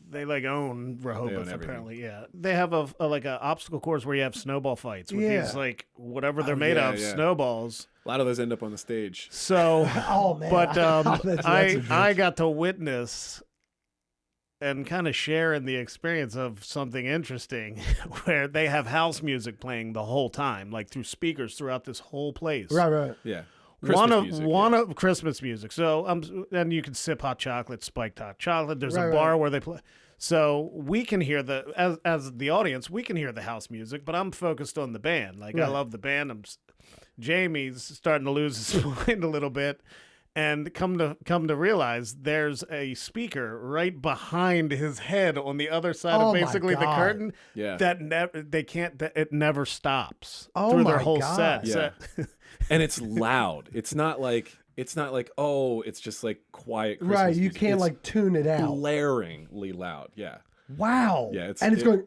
They own Rehoboth. They own everything. Apparently, yeah. They have a obstacle course where you have snowball fights with these whatever they're made of snowballs. A lot of those end up on the stage. So, Oh, man. but That's I got to witness and kind of share in the experience of something interesting where they have house music playing the whole time, like through speakers throughout this whole place. Right. Yeah. One of Christmas music. So and you can sip hot chocolate, spiked hot chocolate. There's a bar where they play. So we can hear as the audience, we can hear the house music, but I'm focused on the band. Like I love the band. Jamie's starting to lose his mind a little bit. And come to realize, there's a speaker right behind his head on the other side of basically the God. curtain. Yeah. It never stops Oh through their my whole God. set. Yeah. And it's loud. It's not like it's not like, oh, it's just like quiet Christmas Right, you music. can't It's like tune it out. blaringly loud. Yeah. Wow. Yeah, and it's going.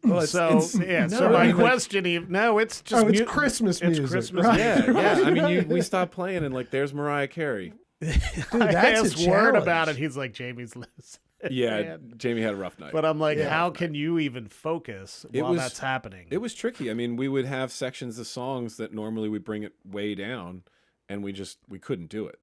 Well, So so my question, it's just it's Christmas it's music. Christmas right? Yeah. I mean, we stopped playing and like, there's Mariah Carey. Dude, I that's asked a Word challenge. about it. He's like, Jamie's listening. Yeah, Jamie had a rough night. But I'm like, how can you even focus while that's happening? It was tricky. I mean, we would have sections of songs that normally we bring it way down, and we couldn't do it.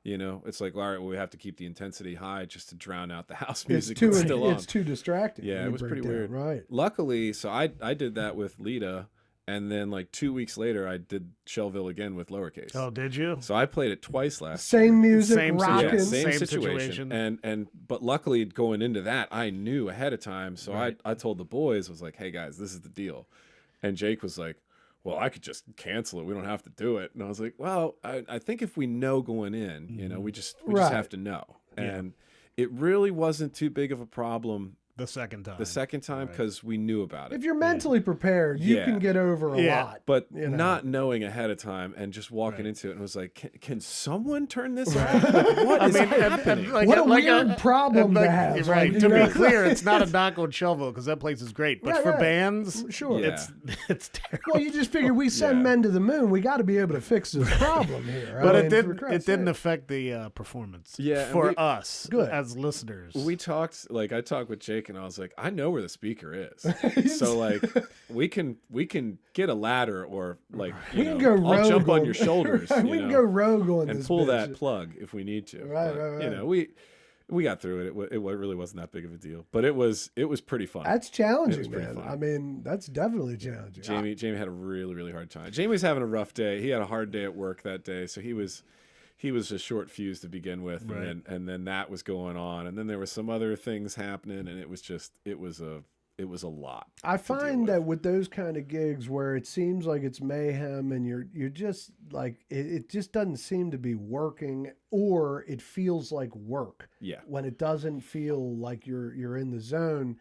You know, it's like, all right, well, we have to keep the intensity high just to drown out the house music that's still on. It's too distracting. Yeah, it was pretty weird. Right. Luckily, so I did that with Lita, and then like 2 weeks later, I did Shellville again with Lowercase. Oh, did you? So I played it twice last Same year. music, Same rocking. Yeah, Same same situation. And but luckily going into that, I knew ahead of time. So Right. I told the boys, I was like, hey guys, this is the deal. And Jake was like, well, I could just cancel it. We don't have to do it. And I was like, well, I think if we know going in, you know, we just have to know. And it really wasn't too big of a problem The second time. because we knew about it. If you're mentally prepared, you can get over a lot. But you know? not knowing ahead of time and just walking into it and was like, can someone turn this off? Like, what is happening? What a weird problem to have. Right. Like, To you be know? clear, it's not a knock on Shellville because that place is great. But Right, for right. bands, Sure. Yeah. it's terrible. Well, you just figure we send men to the moon. We got to be able to fix this problem here. But I it mean, didn't. for It Christ's didn't sake. affect the performance. Yeah, and for we- us Good. as listeners. We talked, like I talked with Jake and I was like, I know where the speaker is. So like we can get a ladder or like We can go rogue. I'll jump on on- your shoulders. Right, you we can know, go rogue on and this pull bitch. that plug if we need to. Right, But, right, You right. know, we got through it. It really wasn't that big of a deal, but it was pretty fun. That's It challenging, was pretty man. fun. I mean, that's definitely challenging. Jamie had a really hard time. Jamie was having a rough day. He had a hard day at work that day, so he was a short fuse to begin with, Right. and then that was going on, and then there were some other things happening, and it was a lot. I to deal find that with those kind of gigs where it seems like it's mayhem and you're just like it just doesn't seem to be working, or it feels like work. Yeah. When it doesn't feel like you're in the zone.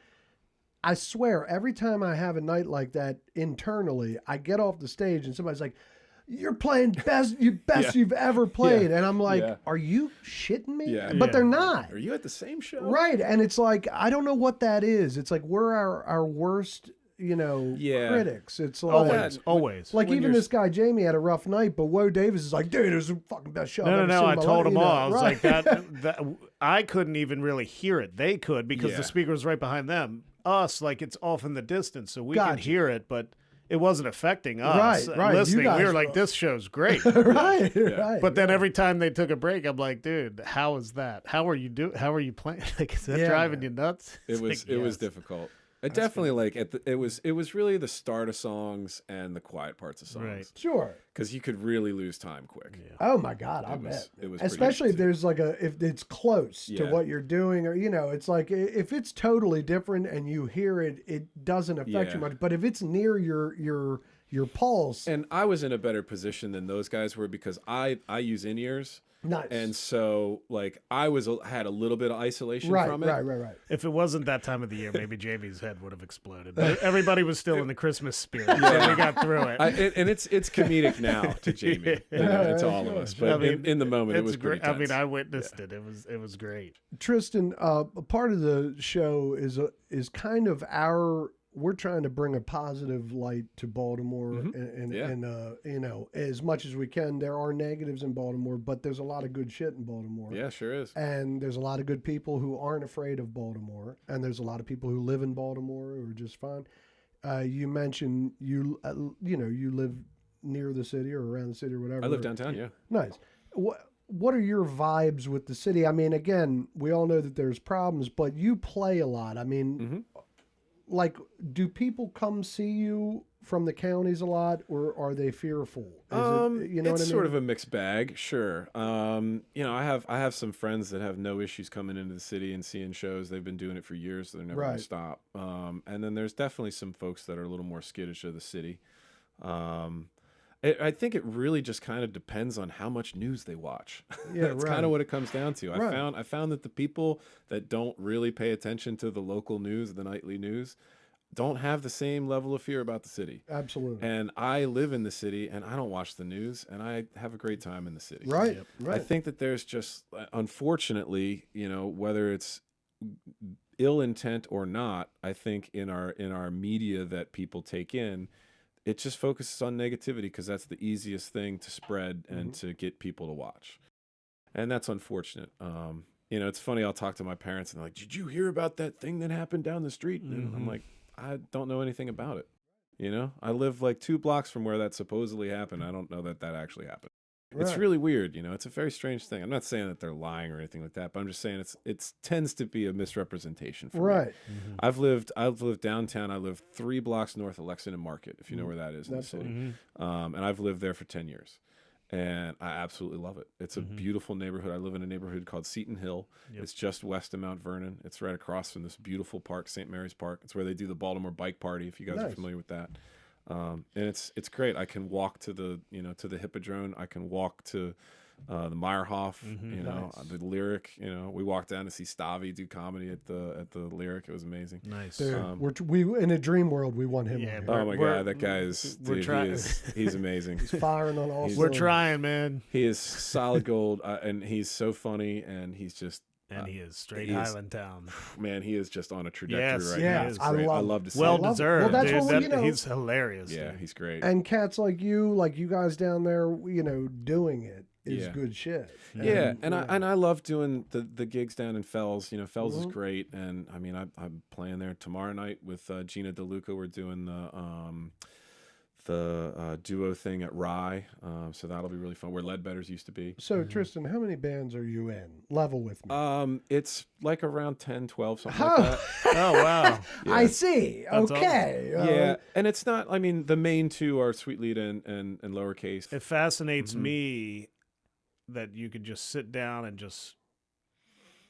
I swear, every time I have a night like that internally, I get off the stage and somebody's like, "You're playing best you've ever played," and I'm like, Yeah. "Are you shitting me?" Yeah. But they're not. Are you at the same show? Right, and it's like I don't know what that is. It's like we're our worst, Yeah. critics. It's like Always. like when even you're- this guy Jamie had a rough night, but Woe Davis is like, dude, it was the fucking best show. I've No. ever seen I in my told life," them all. I was right. like that. I couldn't even really hear it. They could because Yeah. the speaker was right behind them. Us, like it's off in the distance, so we Gotcha. could hear it, but it wasn't affecting us. Right, you Listening, guys we were were- like, "This show's great." right, right. But then every time they took a break, I'm like, "Dude, how is that? How are you playing? Like, is that Yeah, driving man. you nuts?" It It's was like, yes. difficult. It definitely like it was really the start of songs and the quiet parts of songs. Right. Sure. Because you could really lose time quick. Oh my God, I It was- bet. it was pretty Especially if easy. there's like if it's close to Yeah. what you're doing, or it's like if it's totally different and you hear it, it doesn't affect you Yeah. much. But if it's near your pulse, And I was in a better position than those guys were because I use in-ears. nice. And so like had a little bit of isolation right, from it. right. If it wasn't that time of the year, maybe Jamie's head would have exploded. But everybody was still in the Christmas spirit, so we got through it. And it's comedic now to Jamie, to all of us. But I mean, in the moment, it it's was pretty great. I mean, tense. I witnessed it. It was great. Tristan, a part of the show is kind of we're trying to bring a positive light to Baltimore, and as much as we can. There are negatives in Baltimore, but there's a lot of good shit in Baltimore. Yeah, sure is. And there's a lot of good people who aren't afraid of Baltimore, and there's a lot of people who live in Baltimore who are just fine. You mentioned you live near the city or around the city or whatever. I live downtown, yeah. Nice. What are your vibes with the city? I mean, again, we all know that there's problems, but you play a lot. I mean, like, do people come see you from the counties a lot, or are they fearful? Is It's what I sort mean? of a mixed bag, sure. I have some friends that have no issues coming into the city and seeing shows. They've been doing it for years, so they're never going Right. to stop. And then there's definitely some folks that are a little more skittish of the city. I think it really just kind of depends on how much news they watch. Yeah, That's right. kind of what it comes down to. Right. I found that the people that don't really pay attention to the local news, the nightly news, don't have the same level of fear about the city. Absolutely. And I live in the city, and I don't watch the news, and I have a great time in the city. Right. Right. I think that there's just, unfortunately, whether it's ill intent or not, I think in our media that people take in, it just focuses on negativity because that's the easiest thing to spread and to get people to watch. And that's unfortunate. It's funny, I'll talk to my parents and they're like, did you hear about that thing that happened down the street? And I'm like, I don't know anything about it. I live like 2 blocks from where that supposedly happened. I don't know that actually happened. Right. It's really weird. It's a very strange thing. I'm not saying that they're lying or anything like that, but I'm just saying it tends to be a misrepresentation for me. I've lived downtown. I live 3 blocks north of Lexington Market, if you know where that is in the city. And I've lived there for 10 years. And I absolutely love it. It's a beautiful neighborhood. I live in a neighborhood called Seton Hill. Yep. It's just west of Mount Vernon. It's right across from this beautiful park, St. Mary's Park. It's where they do the Baltimore Bike Party, if you guys are familiar with that. And it's great. I can walk to the to the Hippodrome. I can walk to the Meyerhoff. The Lyric. We walked down to see Stavi do comedy at the Lyric. It was amazing. Nice. We in a dream world. We want him. Yeah, oh my God, that guy is. Dude, he's amazing. He's firing on all. We're trying, man. He is solid gold, and he's so funny, and he's just. And he is straight Highlandtown. Man, he is just on a trajectory right now. It's great. I love to see well deserved. Well, that's dude. He's hilarious. Yeah, he's great. And cats like you guys down there, doing it is good shit. And I love doing the gigs down in Fells. Fells is great, and I mean I'm playing there tomorrow night with Gina DeLuca. We're doing the duo thing at Rye, so that'll be really fun, where Leadbetter's used to be. So Tristan, how many bands are you in? Level with me. It's like around 10, 12, something like that. Oh wow. Yeah. I see. That's okay. Awesome. And it's not, I mean, the main 2 are Sweet Lead and Lowercase. It fascinates me that you could just sit down and just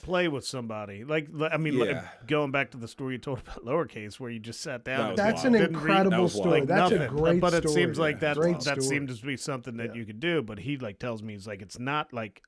play with somebody. Like going back to the story you told about Lowercase, where you just sat down. That's an incredible story. That's a great but story. It seems like that seems to be something that you could do. But he tells me, he's like, it's not like,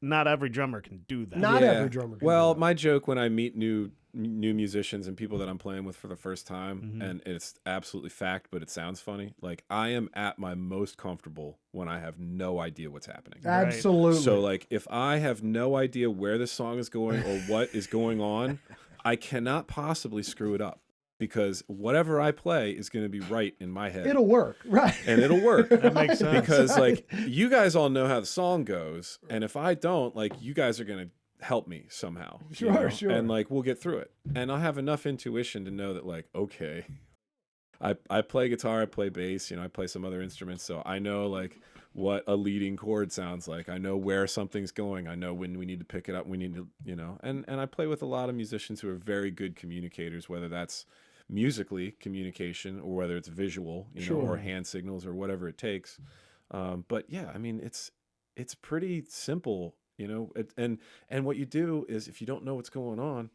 not every drummer can do that. Not every drummer can do that. My joke when I meet new musicians and people that I'm playing with for the first time, and it's absolutely fact, but it sounds funny. Like, I am at my most comfortable when I have no idea what's happening. Absolutely. So like, if I have no idea where this song is going or what is going on, I cannot possibly screw it up. Because whatever I play is going to be right in my head. It'll work, right? And it'll work. That makes sense. Because like, you guys all know how the song goes, and if I don't, like, you guys are going to help me somehow. Sure. And like, we'll get through it. And I'll have enough intuition to know that, like, okay, I play guitar, I play bass, I play some other instruments, so I know like what a leading chord sounds like. I know where something's going. I know when we need to pick it up. We need to, and I play with a lot of musicians who are very good communicators, whether that's musically communication or whether it's visual, or hand signals or whatever it takes. But yeah, I mean, it's pretty simple, and what you do is, if you don't know what's going on,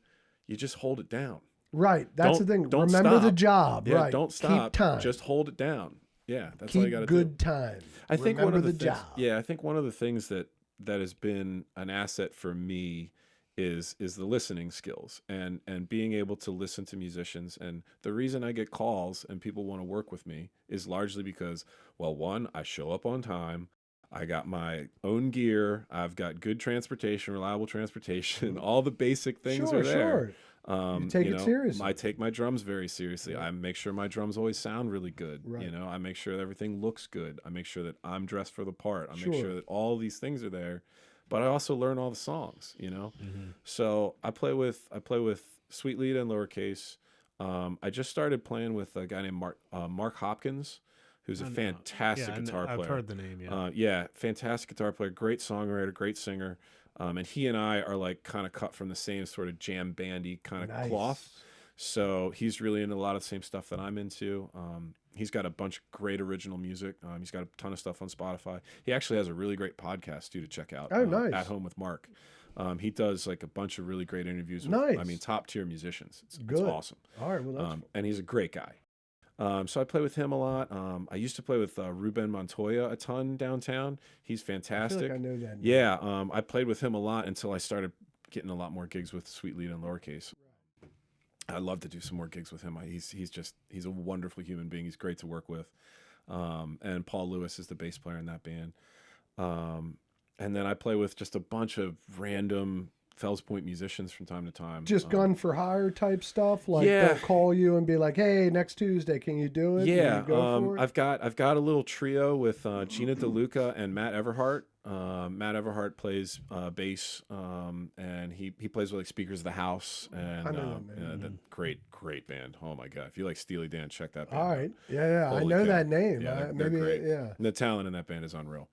you just hold it down. Right. That's the thing. Don't Remember stop. the job. Yeah, right. Don't stop. Keep time. Just hold it down. Yeah. That's Keep all you got to do. good time. I think Remember one of the job. things, yeah, I think one of the things that has been an asset for me is the listening skills and being able to listen to musicians. And the reason I get calls and people want to work with me is largely because, well, one, I show up on time. I got my own gear. I've got good transportation, reliable transportation. All the basic things are there. You take it seriously. I take my drums very seriously. Yeah. I make sure my drums always sound really good. Right. I make sure that everything looks good. I make sure that I'm dressed for the part. I make sure that all these things are there. But I also learn all the songs, So I play with Sweet Lead and Lowercase. I just started playing with a guy named Mark Hopkins, who's a fantastic guitar player. I've heard the name, fantastic guitar player, great songwriter, great singer. And he and I are like kind of cut from the same sort of jam bandy kind of cloth. So he's really into a lot of the same stuff that I'm into. He's got a bunch of great original music. He's got a ton of stuff on Spotify. He actually has a really great podcast too to check out. Oh, nice. At Home with Mark. He does like a bunch of really great interviews with, top tier musicians. It's awesome. All right, well, that's cool. And he's a great guy. So I play with him a lot. I used to play with Ruben Montoya a ton downtown. He's fantastic. I feel like I know that name. Yeah, I played with him a lot until I started getting a lot more gigs with Sweet Lead and Lowercase. I'd love to do some more gigs with him. He's a wonderful human being. He's great to work with. And Paul Lewis is the bass player in that band. And then I play with just a bunch of random Fells Point musicians from time to time. Just gun for hire type stuff. Like they'll call you and be like, "Hey, next Tuesday, can you do it?" Yeah, go for it? I've got a little trio with Gina DeLuca and Matt Everhart. Matt Everhart plays bass, and he plays with like Speakers of the House, and the great band. Oh my god, if you like Steely Dan, check that band All out. right, yeah, I know that name. Yeah, maybe great. yeah. And the talent in that band is unreal.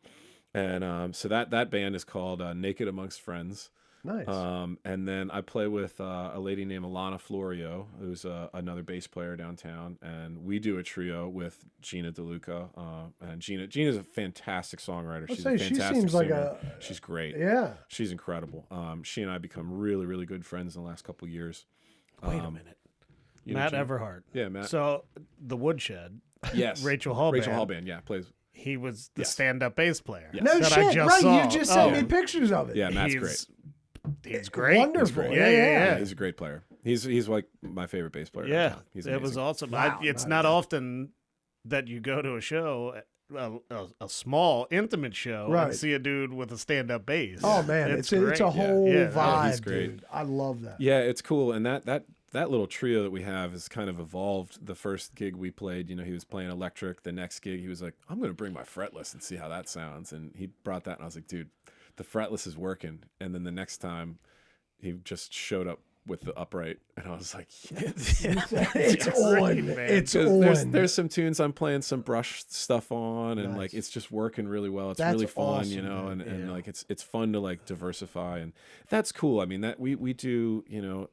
And so that band is called Naked Amongst Friends. Nice. And then I play with a lady named Alana Florio, who's another bass player downtown, and we do a trio with Gina DeLuca. And Gina's a fantastic songwriter. She's a fantastic she seems singer. like She's great. Yeah. She's incredible. She and I become really, really good friends in the last couple of years. Wait a minute. Matt Everhart. Yeah, Matt. So the Woodshed. Yes. Rachel Hallband. Yeah, plays. He was the stand-up bass player. Yes. No that shit. I just Right, saw. you just sent me pictures of it. Yeah, Matt's great. He's great. Wonderful. He's great. Yeah. He's a great player. He's like my favorite bass player. Yeah, downtown. He's it amazing. was awesome. Wow, it's nice. not often that you go to a show, a small, intimate show, Right. and see a dude with a stand-up bass. Oh man, it's great. a whole vibe, he's great. dude. I love that. Yeah, it's cool. And that little trio that we have has kind of evolved. The first gig we played, he was playing electric. The next gig, he was like, I'm going to bring my fretless and see how that sounds. And he brought that, and I was like, dude, the fretless is working. And then the next time, he just showed up with the upright, and I was like, yes. It's on. It's on. There's some tunes I'm playing some brush stuff on, and Nice. like it's just working really well. It's That's really fun, awesome, and like it's fun to like diversify, and that's cool. I mean, that we do,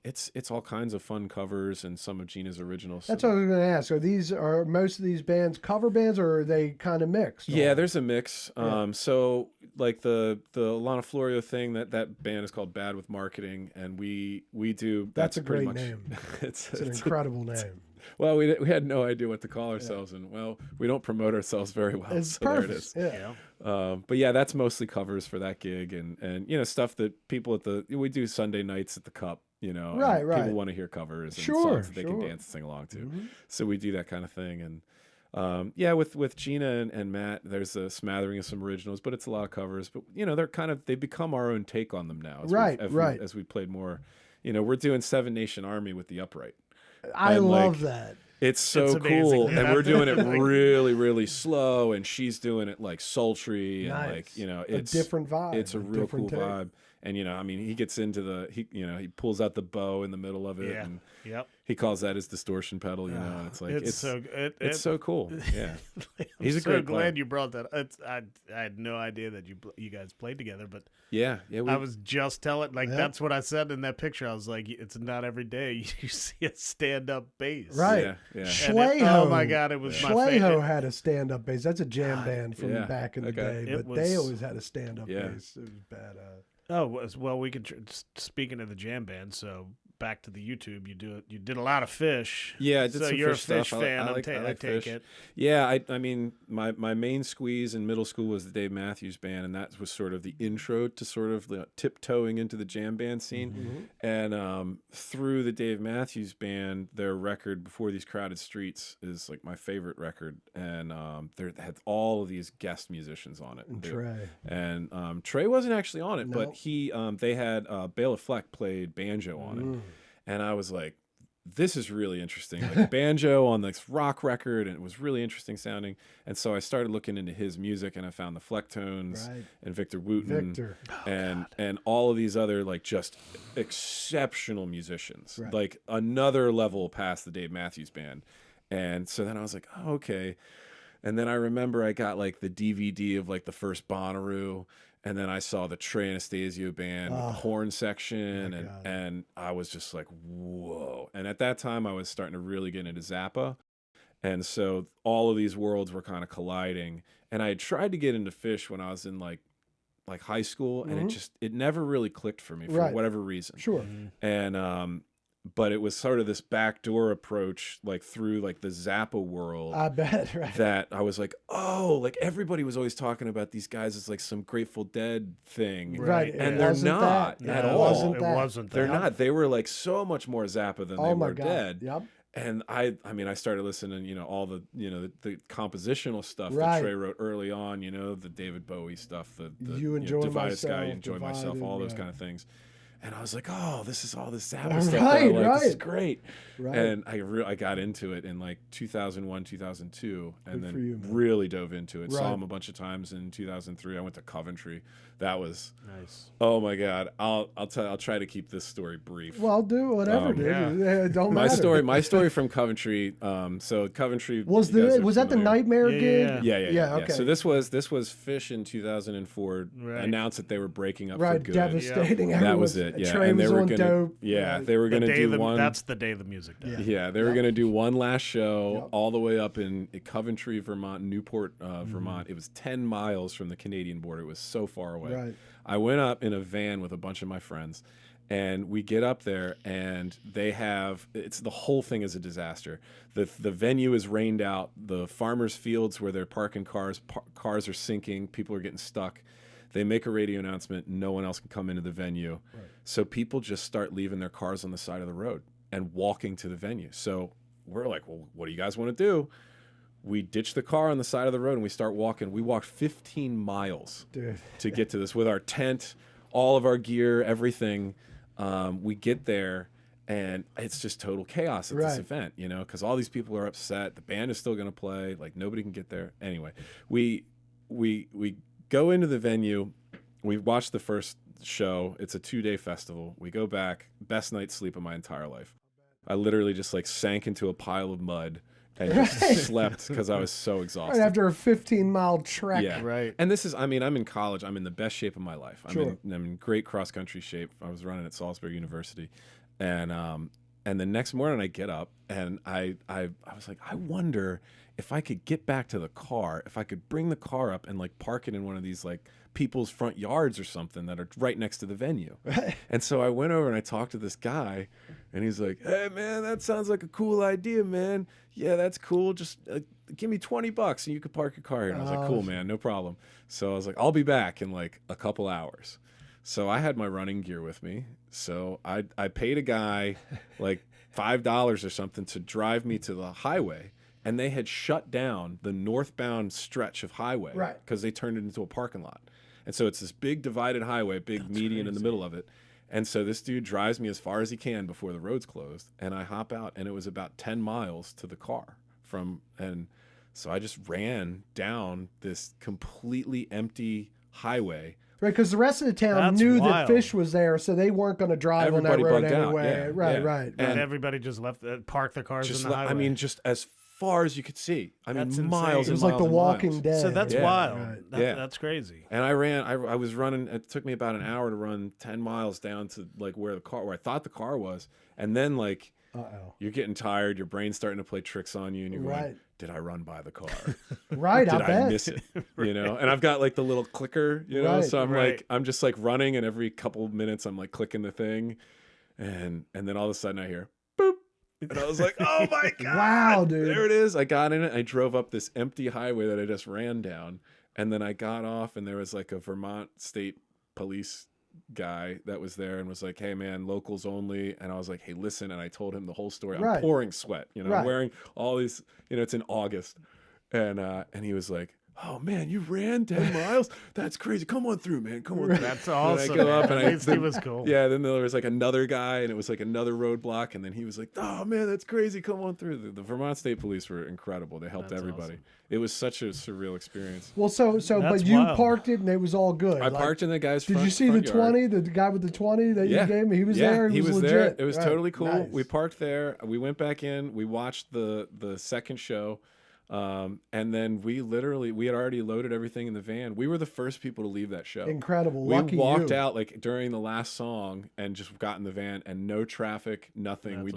it's all kinds of fun covers and some of Gina's originals. That's what I was going to ask. Are most of these bands cover bands, or are they kind of mixed? Yeah, there's a mix. So like the Lana Florio thing, that band is called Bad with Marketing, and we do. That's a pretty great much, name. It's an incredible name. Well, we had no idea what to call ourselves, and we don't promote ourselves very well. It's so perfect. There it is. Yeah. But yeah, that's mostly covers for that gig, and stuff that people we do Sunday nights at the Cup. Right. People want to hear covers and songs that they can dance and sing along to. Mm-hmm. So we do that kind of thing, and with Gina and Matt, there's a smattering of some originals, but it's a lot of covers. But they've become our own take on them now. As we played more, we're doing Seven Nation Army with the upright. I love that. It's so cool, and we're doing it really, really slow, and she's doing it like sultry, nice. and it's a different vibe. It's a real cool vibe, and he gets into he pulls out the bow in the middle of it, and he calls that his distortion pedal, and it's like it's so cool. Yeah, he's a great player. Glad you brought that. I had no idea that you guys played together, but I was just telling that's what I said in that picture. I was like, it's not every day you see a stand-up bass, right? Yeah. Schleho, oh my god, it was my favorite. Schleho had a stand-up bass. That's a jam band from back in the day, but they always had a stand-up bass. It was badass. Oh well, we can. Speaking of the jam band, so back to the YouTube, you did a lot of Fish. Yeah, I did so some you're Fish a Fish stuff. fan. I take Fish. it. Yeah, I mean, my main squeeze in middle school was the Dave Matthews Band, and that was sort of the intro to sort of tiptoeing into the jam band scene. Mm-hmm. And through the Dave Matthews Band, their record Before These Crowded Streets is like my favorite record, and they had all of these guest musicians on it. And Trey wasn't actually on it, but they had Bela Fleck played banjo on it. And I was like, this is really interesting. Like banjo on this rock record, and it was really interesting sounding. And so I started looking into his music, and I found the Flecktones and Victor Wooten and all of these other like just exceptional musicians, like another level past the Dave Matthews Band. And so then I was like, oh, okay. And then I remember I got like the DVD of like the first Bonnaroo. And then I saw the Trey Anastasio Band with the horn section, and I was just like, whoa. And at that time, I was starting to really get into Zappa. And so all of these worlds were kind of colliding. And I had tried to get into Fish when I was in like high school, and it never really clicked for me for whatever reason. Sure. And but it was sort of this backdoor approach, like through like the Zappa world. I bet, right? That I was like, oh, like everybody was always talking about these guys as like some Grateful Dead thing, Right? And they're not at all. It wasn't. They're not. They were like so much more Zappa than they were God. Dead. Yep. And I mean, I started listening, you know, all the, you know, the compositional stuff Right. that Trey wrote early on, you know, the David Bowie stuff, the You Enjoy Divided Myself, Sky, You Enjoy Myself, Divided, all those right. kind of things. And I was like, oh, this is all this Zappa stuff. That I Right, like. right. This is great. Right. And I got into it in like 2001, 2002, and Good for then you, man. really dove into it. Right. Saw him a bunch of times in 2003. I went to Coventry. That was Nice. Oh my God. I'll try to keep this story brief. Well, do whatever, dude. yeah. It don't My matter. story from Coventry. So Coventry Was you guys are that the familiar. Nightmare Yeah, gig? Yeah. Okay. So this was Fish in 2004 Right. announced that they were breaking up for Right, good. devastating. That was Everyone's- it. Yeah, Trey and they was were on gonna dope. they were gonna do one. That's the day the music died. Yeah, they were going to do one last show Yep. all the way up in Coventry, Vermont, Newport, Mm-hmm. Vermont. It was 10 miles from the Canadian border. It was so far away. Right. I went up in a van with a bunch of my friends, and we get up there, and the whole thing is a disaster. The venue is rained out. The farmers' fields where they're parking cars are sinking. People are getting stuck. They make a radio announcement. No one else can come into the venue. Right. So people just start leaving their cars on the side of the road and walking to the venue. So we're like, well, what do you guys want to do? We ditch the car on the side of the road and we start walking. We walked 15 miles to get to this with our tent, all of our gear, everything. We get there and it's just total chaos at this event, you know, because all these people are upset. The band is still going to play. Like nobody can get there. Anyway, we go into the venue. We watched the first show. It's a 2-day festival. We go back. Best night's sleep of my entire life. I literally just like sank into a pile of mud and just slept because I was so exhausted. Right after a 15-mile trek. Yeah, Right. And this is, I mean, I'm in college. I'm in the best shape of my life. I'm in great cross country shape. I was running at Salisbury University, and the next morning I get up and I was like, I wonder if I could get back to the car, if I could bring the car up and like park it in one of these like people's front yards or something that are right next to the venue. And so I went over and I talked to this guy, and he's like, hey man, that sounds like a cool idea, man. Yeah, that's cool. Just give me $20 and you could park your car here. And I was like, cool, man, no problem. So I was like, I'll be back in like a couple hours. So I had my running gear with me. So I paid a guy like $5 or something to drive me to the highway. And they had shut down the northbound stretch of highway because they turned it into a parking lot. And so it's this big divided highway, big median in the middle of it. And so this dude drives me as far as he can before the road's closed. And I hop out, and it was about 10 miles to the car and so I just ran down this completely empty highway. Right, because the rest of the town knew that Fish was there, so they weren't going to drive on that road anyway. Right. And everybody just left, parked their cars in the highway. I mean, just as far as you could see. I mean, That's miles insane. and It was like miles The and Walking miles. Dead. So that's wild. Right. That's crazy. And I ran. I was running. It took me about an hour to run 10 miles down to like where I thought the car was, and then like. You're getting tired. Your brain's starting to play tricks on you, and you're going, "Did I run by the car? Right, Did I bet. miss it? You know?" And I've got like the little clicker, you know. So I'm just like running, and every couple of minutes I'm like clicking the thing, and then all of a sudden I hear boop, and I was like, "Oh my god! Wow, dude! There it is!" I got in it. I drove up this empty highway that I just ran down, and then I got off, and there was like a Vermont State Police guy that was there and was like, hey man, locals only. And I was like, hey, listen. And I told him the whole story. I'm pouring sweat, you know, I'm wearing all these, you know, it's in August. And he was like, oh man, you ran 10 miles? That's crazy. Come on through, man. Come on through. That's awesome. And I go up and he was cool. Yeah, then there was like another guy and it was like another roadblock. And then he was like, oh man, that's crazy. Come on through. The Vermont State Police were incredible. They helped everybody. Awesome. It was such a surreal experience. Well, but you parked it and it was all good. I parked in the guy's front. Did you see the 20? The guy with the 20 that you gave me? He was there. He was legit. There. It was totally cool. Nice. We parked there. We went back in. We watched the second show. And then we had already loaded everything in the van. We were the first people to leave that show. Incredible. We walked out like during the last song and just got in the van and no traffic, nothing. We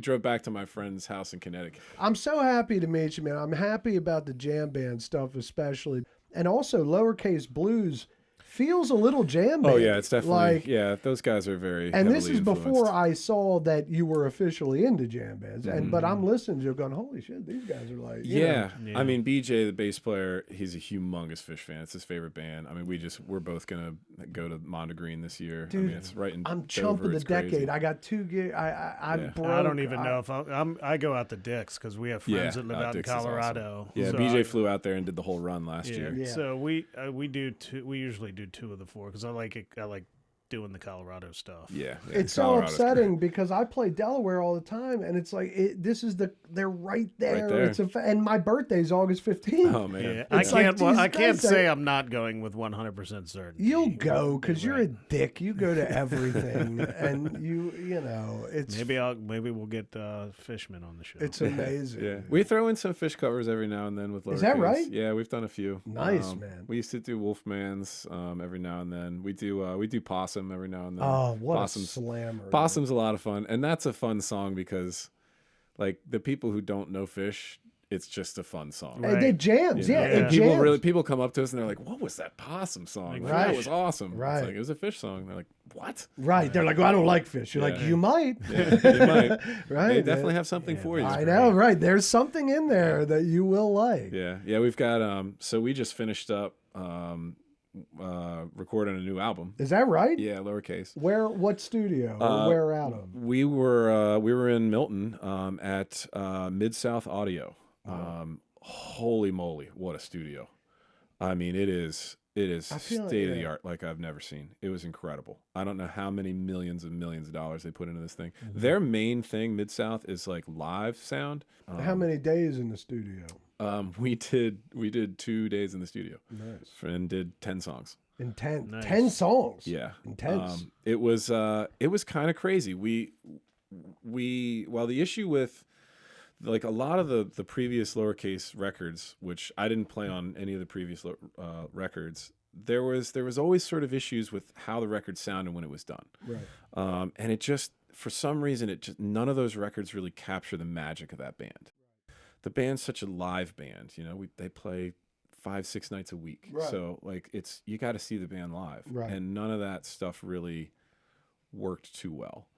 drove back to my friend's house in Connecticut. I'm so happy to meet you, man. I'm happy about the jam band stuff especially. And also Lowercase Blues feels a little jam band. Oh yeah, it's definitely those guys are very. And this is influenced. before I saw that you were officially into jam bands, but I'm listening to you going, holy shit, these guys are like, you know. I mean, BJ, the bass player, he's a humongous Fish fan. It's his favorite band. I mean, we're both gonna go to Mondegreen this year. Dude, I mean, it's right in. I'm chumping the decade. Crazy. I got 2 gigs. I'm broke. I don't even know if I go out to Dick's because we have friends that live out in Colorado. Awesome. Yeah, so BJ flew out there and did the whole run last year. Yeah. So we usually do 2 of the 4 because I like doing the Colorado stuff. Yeah. It's so upsetting because I play Delaware all the time, and it's like they're right there. Right there. And my birthday's August 15th. Oh man, Yeah, I can't say I'm not going with 100% certainty. You'll go because you're a dick. You go to everything, and you know it's maybe we'll get Fishman on the show. It's amazing. Yeah, we throw in some Fish covers every now and then with lowercase. Is that right? Yeah, we've done a few. Nice, man. We used to do Wolfman's every now and then. We do Possum every now and then. Oh, what Possum's, a slammer! Possum's a lot of fun, and that's a fun song because, like, the people who don't know Fish, it's just a fun song. Right. It jams, You know? it And jams. people come up to us and they're like, "What was that Possum song? Right. That was awesome." Right. It's like, it was a Fish song. They're like, "What?" Right? They're like, well, I don't like Fish. You're like, you might. Yeah, you might. Right? They definitely have something for you. I know, right? There's something in there that you will like. Yeah. We've got so we just finished up recording a new album. Is that right? Yeah, lowercase. Where? What studio? Or where out of? We were in Milton at Mid South Audio. Holy moly, what a studio! I mean, it is state of the art like I've never seen. It was incredible. I don't know how many millions and millions of dollars they put into this thing. Their main thing, Mid South, is like live sound. How many days in the studio? We did 2 days in the studio. Nice. And did 10 songs. Intense. Nice. 10 songs. Yeah. Intense. It was kind of crazy. Well, the issue with like a lot of the previous lowercase records, which I didn't play on any of the previous records, there was always sort of issues with how the record sounded when it was done. Right. And it just, for some reason, none of those records really capture the magic of that band. The band's such a live band, you know. They play 5-6 nights a week, right. So like you got to see the band live, right. And none of that stuff really worked too well.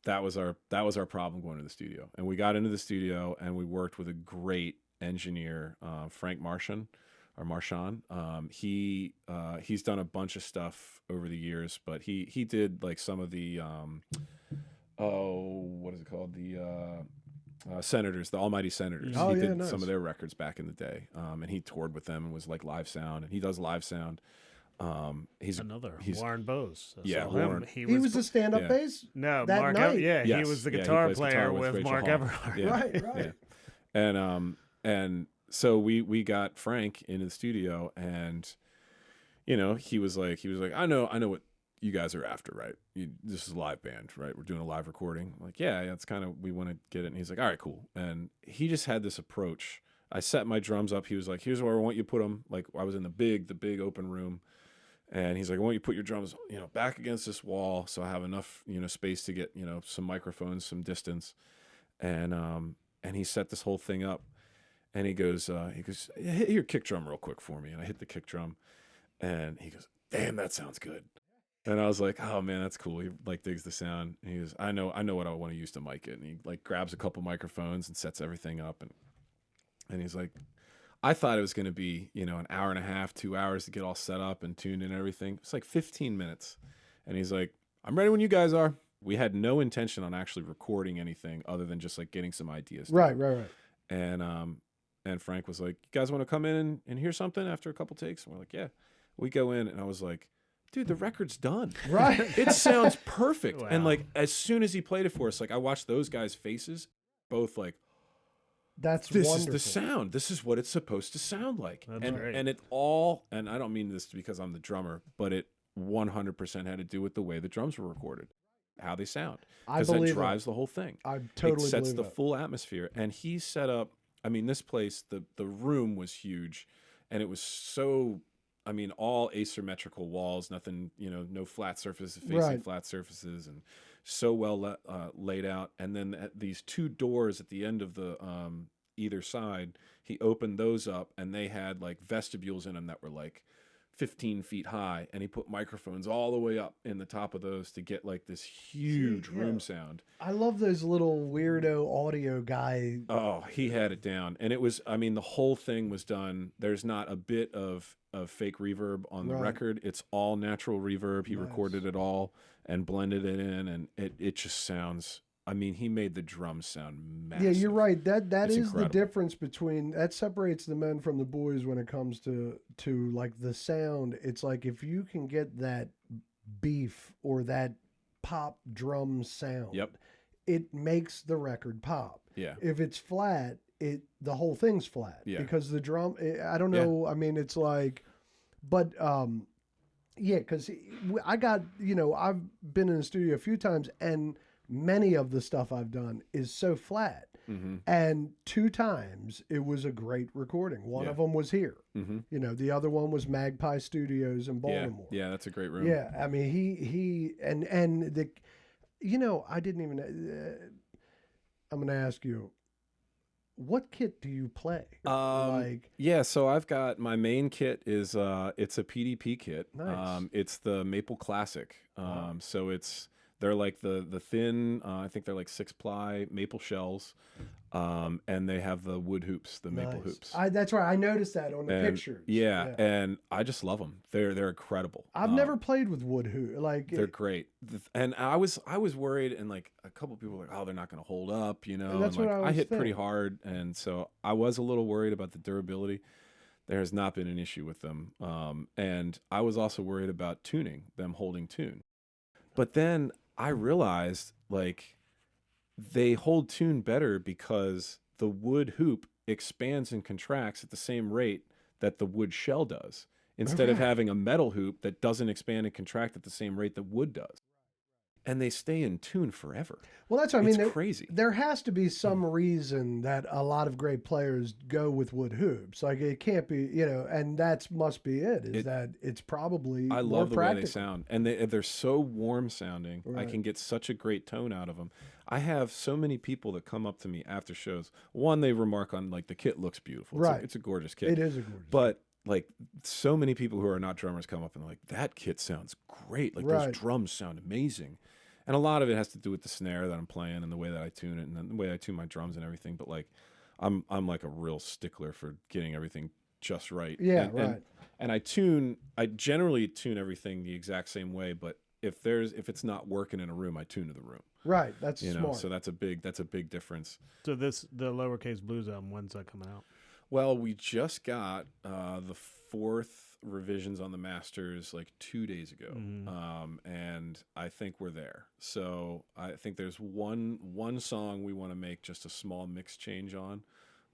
That was our problem going to the studio, and we got into the studio and we worked with a great engineer, Frank Marchand. He's done a bunch of stuff over the years, but he did like some of the what is it called, the Senators, the Almighty Senators. Oh, he did nice. some of their records back in the day, and he toured with them and was like live sound, and he does live sound. He's Warren Bose. Yeah, Warren. He was a stand-up bass. No, that Mark. night. Yes, he was the guitar he plays player guitar with Rachel Mark Hall. Everhart. Yeah, Right. Yeah. So we got Frank into the studio, and you know he was like I know what you guys are after, right? This is a live band, right? We're doing a live recording. I'm like, yeah, it's kind of, we want to get it. And he's like, all right, cool. And he just had this approach. I set my drums up. He was like, here's where I want you to put them. Like, I was in the big open room. And he's like, I want you to put your drums, back against this wall so I have enough, space to get, some microphones, some distance. And he set this whole thing up. And he goes, hit your kick drum real quick for me. And I hit the kick drum. And he goes, damn, that sounds good. And I was like, oh man, that's cool. He like digs the sound. And he goes, I know what I want to use to mic it. And he like grabs a couple microphones and sets everything up. And he's like, I thought it was going to be, an hour and a half, 2 hours to get all set up and tuned in and everything. It's like 15 minutes. And he's like, I'm ready when you guys are. We had no intention on actually recording anything other than just like getting some ideas. Right. And Frank was like, you guys want to come in and hear something after a couple takes? And we're like, yeah. We go in and I was like, dude, the record's done. Right. It sounds perfect. Wow. And like, as soon as he played it for us, like I watched those guys' faces, both like, this wonderful. Is the sound. This is what it's supposed to sound like. That's great. And it all, and I don't mean this because I'm the drummer, but it 100% had to do with the way the drums were recorded, how they sound. Because that drives the whole thing. I totally It sets believe the that. full atmosphere. And he set up, I mean, this place, the room was huge, and it was so, I mean, all asymmetrical walls, nothing, no flat surfaces facing flat surfaces, and so well laid out. And then these two doors at the end of the either side, he opened those up, and they had like vestibules in them that were like 15 feet high, and he put microphones all the way up in the top of those to get like this huge room sound. I love those little weirdo audio guy. Oh, he had it down. And it was, I mean, the whole thing was done. There's not a bit of fake reverb on the record. It's all natural reverb. He recorded it all and blended it in, and it just sounds, I mean, he made the drums sound massive. Yeah, you're right. That is incredible. the difference between, that separates the men from the boys when it comes to like the sound. It's like if you can get that beef or that pop drum sound, it makes the record pop. Yeah. If it's flat, the whole thing's flat. Yeah. Because the drum, I don't know. I mean, it's like, but yeah, because I got, I've been in the studio a few times, and many of the stuff I've done is so flat. And 2 times it was a great recording. One of them was here. The other one was Magpie Studios in Baltimore. Yeah, that's a great room. Yeah, I mean, he and the, I didn't even, I'm going to ask you, what kit do you play? Yeah, so I've got, my main kit is it's a PDP kit. Nice. It's the Maple Classic. So they're like the thin, I think they're like 6-ply maple shells, and they have the wood hoops, the maple hoops. That's right. I noticed that on the pictures. Yeah, and I just love them. They're incredible. I've never played with wood hoop. They're great. And I was worried, and like a couple people were like, oh, they're not going to hold up, And that's what I hit thinking. pretty hard, and so I was a little worried about the durability. There has not been an issue with them, and I was also worried about tuning, them holding tune. But then I realized, like, they hold tune better because the wood hoop expands and contracts at the same rate that the wood shell does, instead of having a metal hoop that doesn't expand and contract at the same rate that wood does. And they stay in tune forever. Well, that's what I mean. It's crazy. There has to be some reason that a lot of great players go with wood hoops. Like, it can't be, and that must be it. That it's probably I more love the practical. way they sound, and they're so warm sounding. Right. I can get such a great tone out of them. I have so many people that come up to me after shows. One, they remark on, like, the kit looks beautiful. It's a gorgeous kit. It is a gorgeous. But like, so many people who are not drummers come up and like, that kit sounds great. Like, those drums sound amazing. And a lot of it has to do with the snare that I'm playing and the way that I tune it and the way I tune my drums and everything. But like, I'm like a real stickler for getting everything just right. Yeah, and I generally tune everything the exact same way. But if it's not working in a room, I tune to the room. Right. That's smart. So that's a big difference. So the Lowercase Blues album, when's that coming out? Well, we just got the 4th revisions on the masters like 2 days ago, and I think we're there. So I think there's one song we want to make just a small mix change on,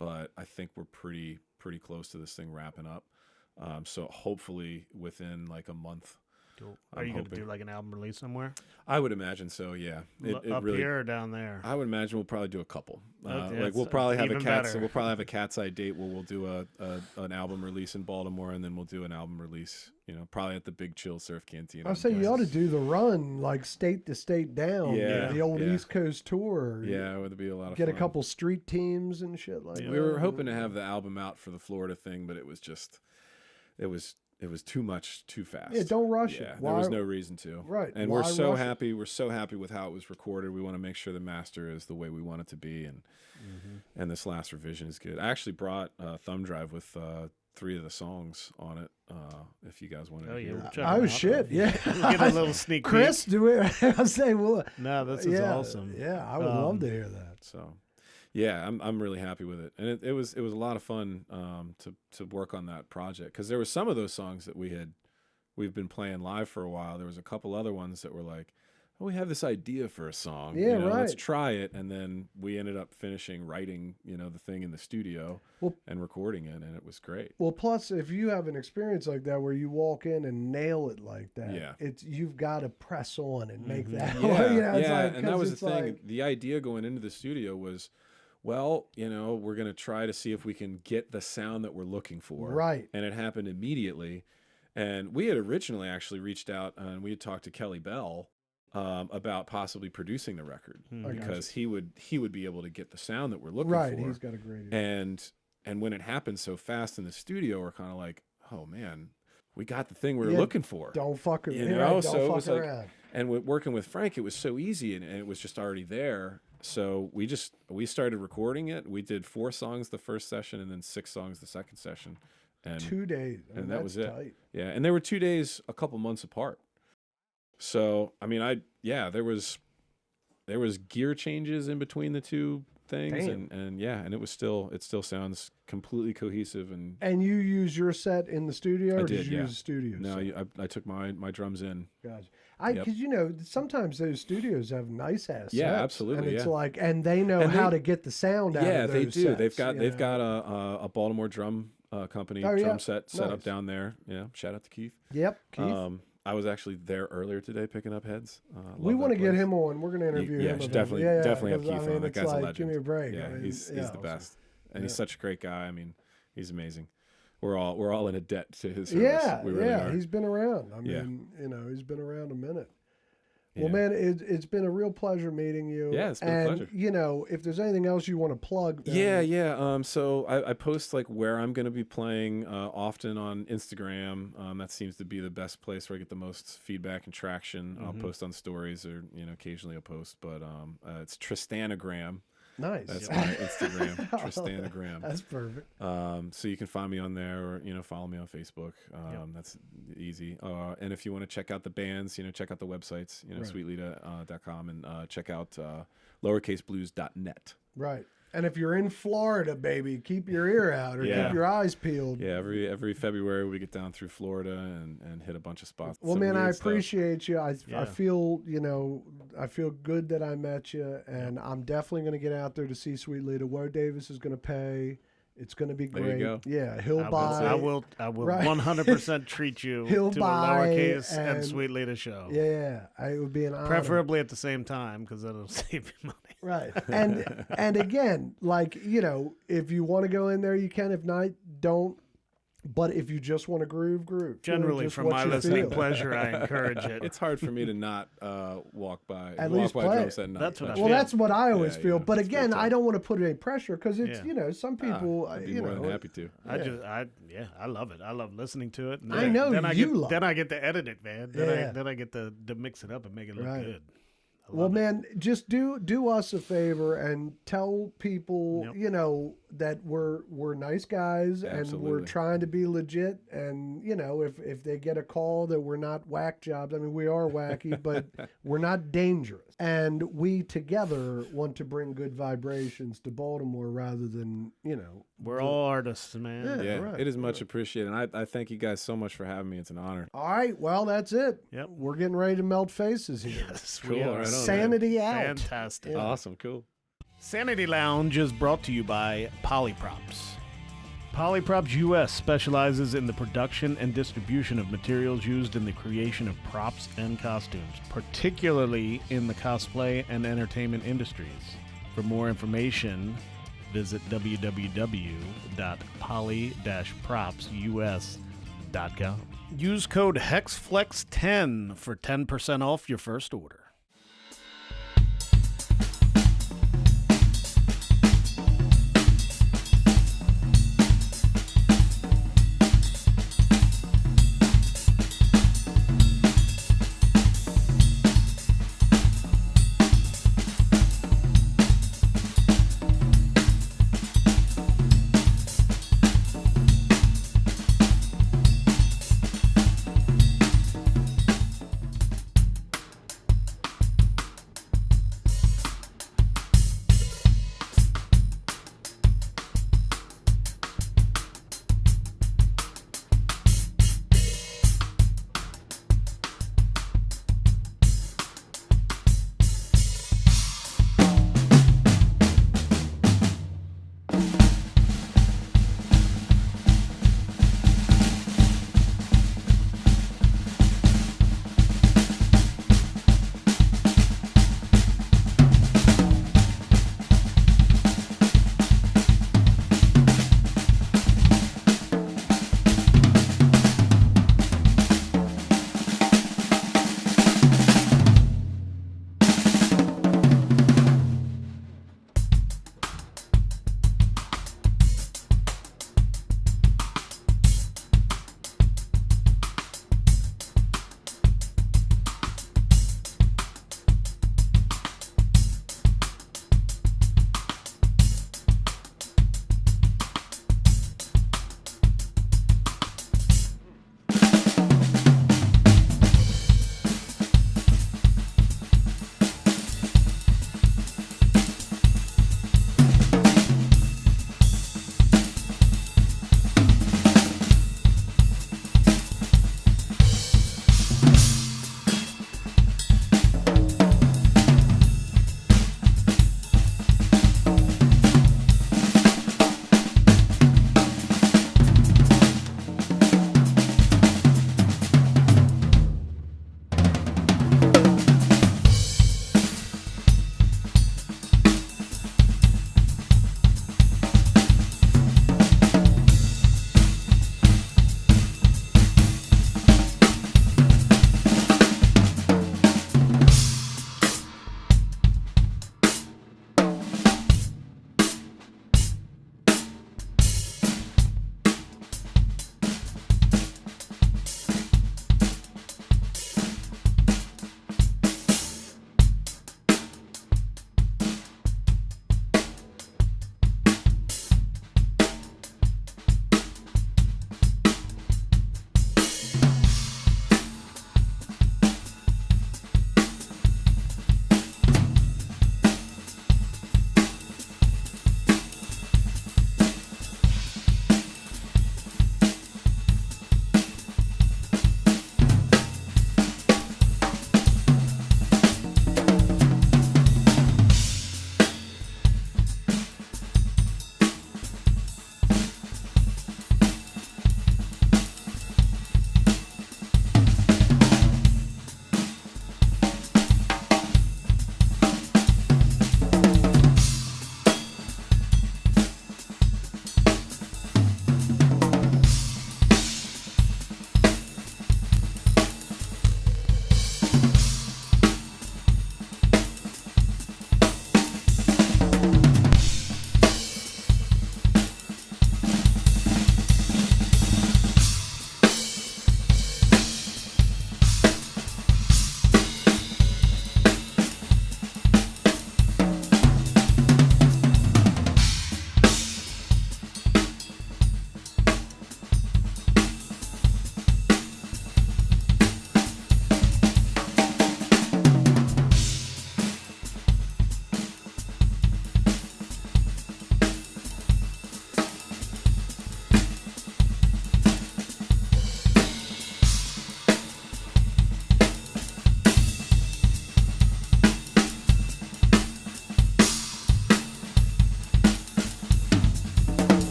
but I think we're pretty close to this thing wrapping up. So hopefully within like a month. Cool. Are you going to do like an album release somewhere? I would imagine so. Yeah. Up really, here or down there? I would imagine we'll probably do a couple. Okay, we'll probably have a Cat's Eye date where we'll do an album release in Baltimore, and then we'll do an album release. Probably at the Big Chill Surf Cantina. I'll say you ought to do the run, like state to state down. Yeah, the old East Coast tour. Yeah, it would be a lot of fun. Get a couple street teams and shit like that. We were hoping to have the album out for the Florida thing, but it was too much too fast. Yeah, don't rush it. There was no reason to. Right. And we're so happy. We're so happy with how it was recorded. We want to make sure the master is the way we want it to be, and this last revision is good. I actually brought a thumb drive with 3 of the songs on it. If you guys want to hear. Oh shit! Yeah, get a little sneak peek. Chris, do it. I'll say, well, no, this is awesome. Yeah, I would love to hear that. So. Yeah, I'm really happy with it, and it was a lot of fun to work on that project, because there were some of those songs that we've been playing live for a while. There was a couple other ones that were like, oh, we have this idea for a song, let's try it, and then we ended up finishing writing the thing in the studio and recording it, and it was great. Well, plus if you have an experience like that where you walk in and nail it like that, you've got to press on and make that. And that was the thing. The idea going into the studio was, well, we're going to try to see if we can get the sound that we're looking for. Right. And it happened immediately. And we had originally actually reached out and we had talked to Kelly Bell about possibly producing the record, because he would be able to get the sound that we're looking for. Right. He's got a great ear. And when it happened so fast in the studio, we're kind of like, oh man, we got the thing we were looking for. Don't fuck around. You know, so it was like, around. and working with Frank, it was so easy, and it was just already there. So we started recording it. We did 4 songs the first session, and then 6 songs the second session. And 2 days, and that was it. Tight. Yeah, and they were 2 days, a couple months apart. So I mean, there was gear changes in between the 2 things, and it still sounds completely cohesive. And you use your set in the studio, or did you yeah. use a studio? No, I took my drums in. Gotcha. Because sometimes those studios have nice ass. Yeah, sets, absolutely. And it's yeah. like, and they know how to get the sound out. Yeah, of they those do. Sets, They've got a Baltimore drum company drum set nice. up down there. Yeah, shout out to Keith. Yep, Keith. I was actually there earlier today picking up heads. We want to get him on. We're going to interview him. Definitely have Keith on. That guy's a legend. Give me a break. Yeah, he's the best, and he's such a great guy. I mean, he's amazing. We're all in a debt to his service. Yeah, we really are. He's been around. I mean, he's been around a minute. Well, man, it's been a real pleasure meeting you. Yeah, it's been a pleasure. If there's anything else you want to plug. So I post like where I'm going to be playing often on Instagram. That seems to be the best place where I get the most feedback and traction. I'll post on stories, or occasionally I'll post, but it's Tristanagram. Nice. That's my Instagram, Tristanagram. That's perfect. So you can find me on there, or follow me on Facebook. That's easy. And if you want to check out the bands, check out the websites, sweetlita.com, and check out lowercaseblues.net. Right. And if you're in Florida, baby, keep your ear out or keep your eyes peeled. Yeah, every February we get down through Florida and hit a bunch of spots. Well, man, I appreciate you. I feel, I feel good that I met you, and I'm definitely going to get out there to see Sweet Lita. Woe Davis is going to pay. It's going to be great. There you go. Yeah, he'll buy. I will 100% treat you to a lowercase and Sweet Lita show. Yeah, it would be an honor. Preferably at the same time, because that'll save you money. Right. And again, like, if you want to go in there, you can. If not, don't. But if you just want to groove. Generally, for my listening pleasure, I encourage it. It's hard for me to not walk by at least by drum set. That's what I feel. Well, that's what I always feel. But again, I don't want to put any pressure, because it's some people. I'd be more than happy to. I love it. I love listening to it. I know then Then I get to edit it, man. Then I get to mix it up and make it look good. Well, man, just do us a favor and tell people, that we're nice guys. Absolutely. And we're trying to be legit. And, if they get a call that we're not whack jobs, I mean, we are wacky, but we're not dangerous. And we together want to bring good vibrations to Baltimore rather than, We're all artists, man. Yeah, right. It is much appreciated. And I thank you guys so much for having me. It's an honor. All right. Well, that's it. Yep. We're getting ready to melt faces here. Yes, cool. Right on, Sanity man. out. Fantastic. Yeah. Awesome. Cool. Sanity Lounge is brought to you by Polyprops. Polyprops US specializes in the production and distribution of materials used in the creation of props and costumes, particularly in the cosplay and entertainment industries. For more information, visit www.poly-propsus.com. Use code HEXFLEX10 for 10% off your first order.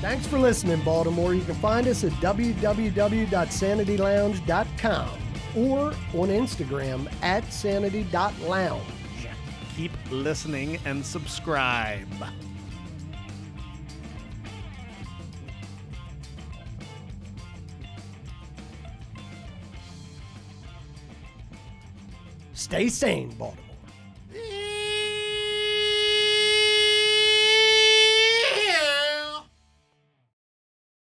Thanks for listening, Baltimore. You can find us at www.sanitylounge.com or on Instagram at sanity.lounge. Keep listening and subscribe. Stay sane, Baltimore.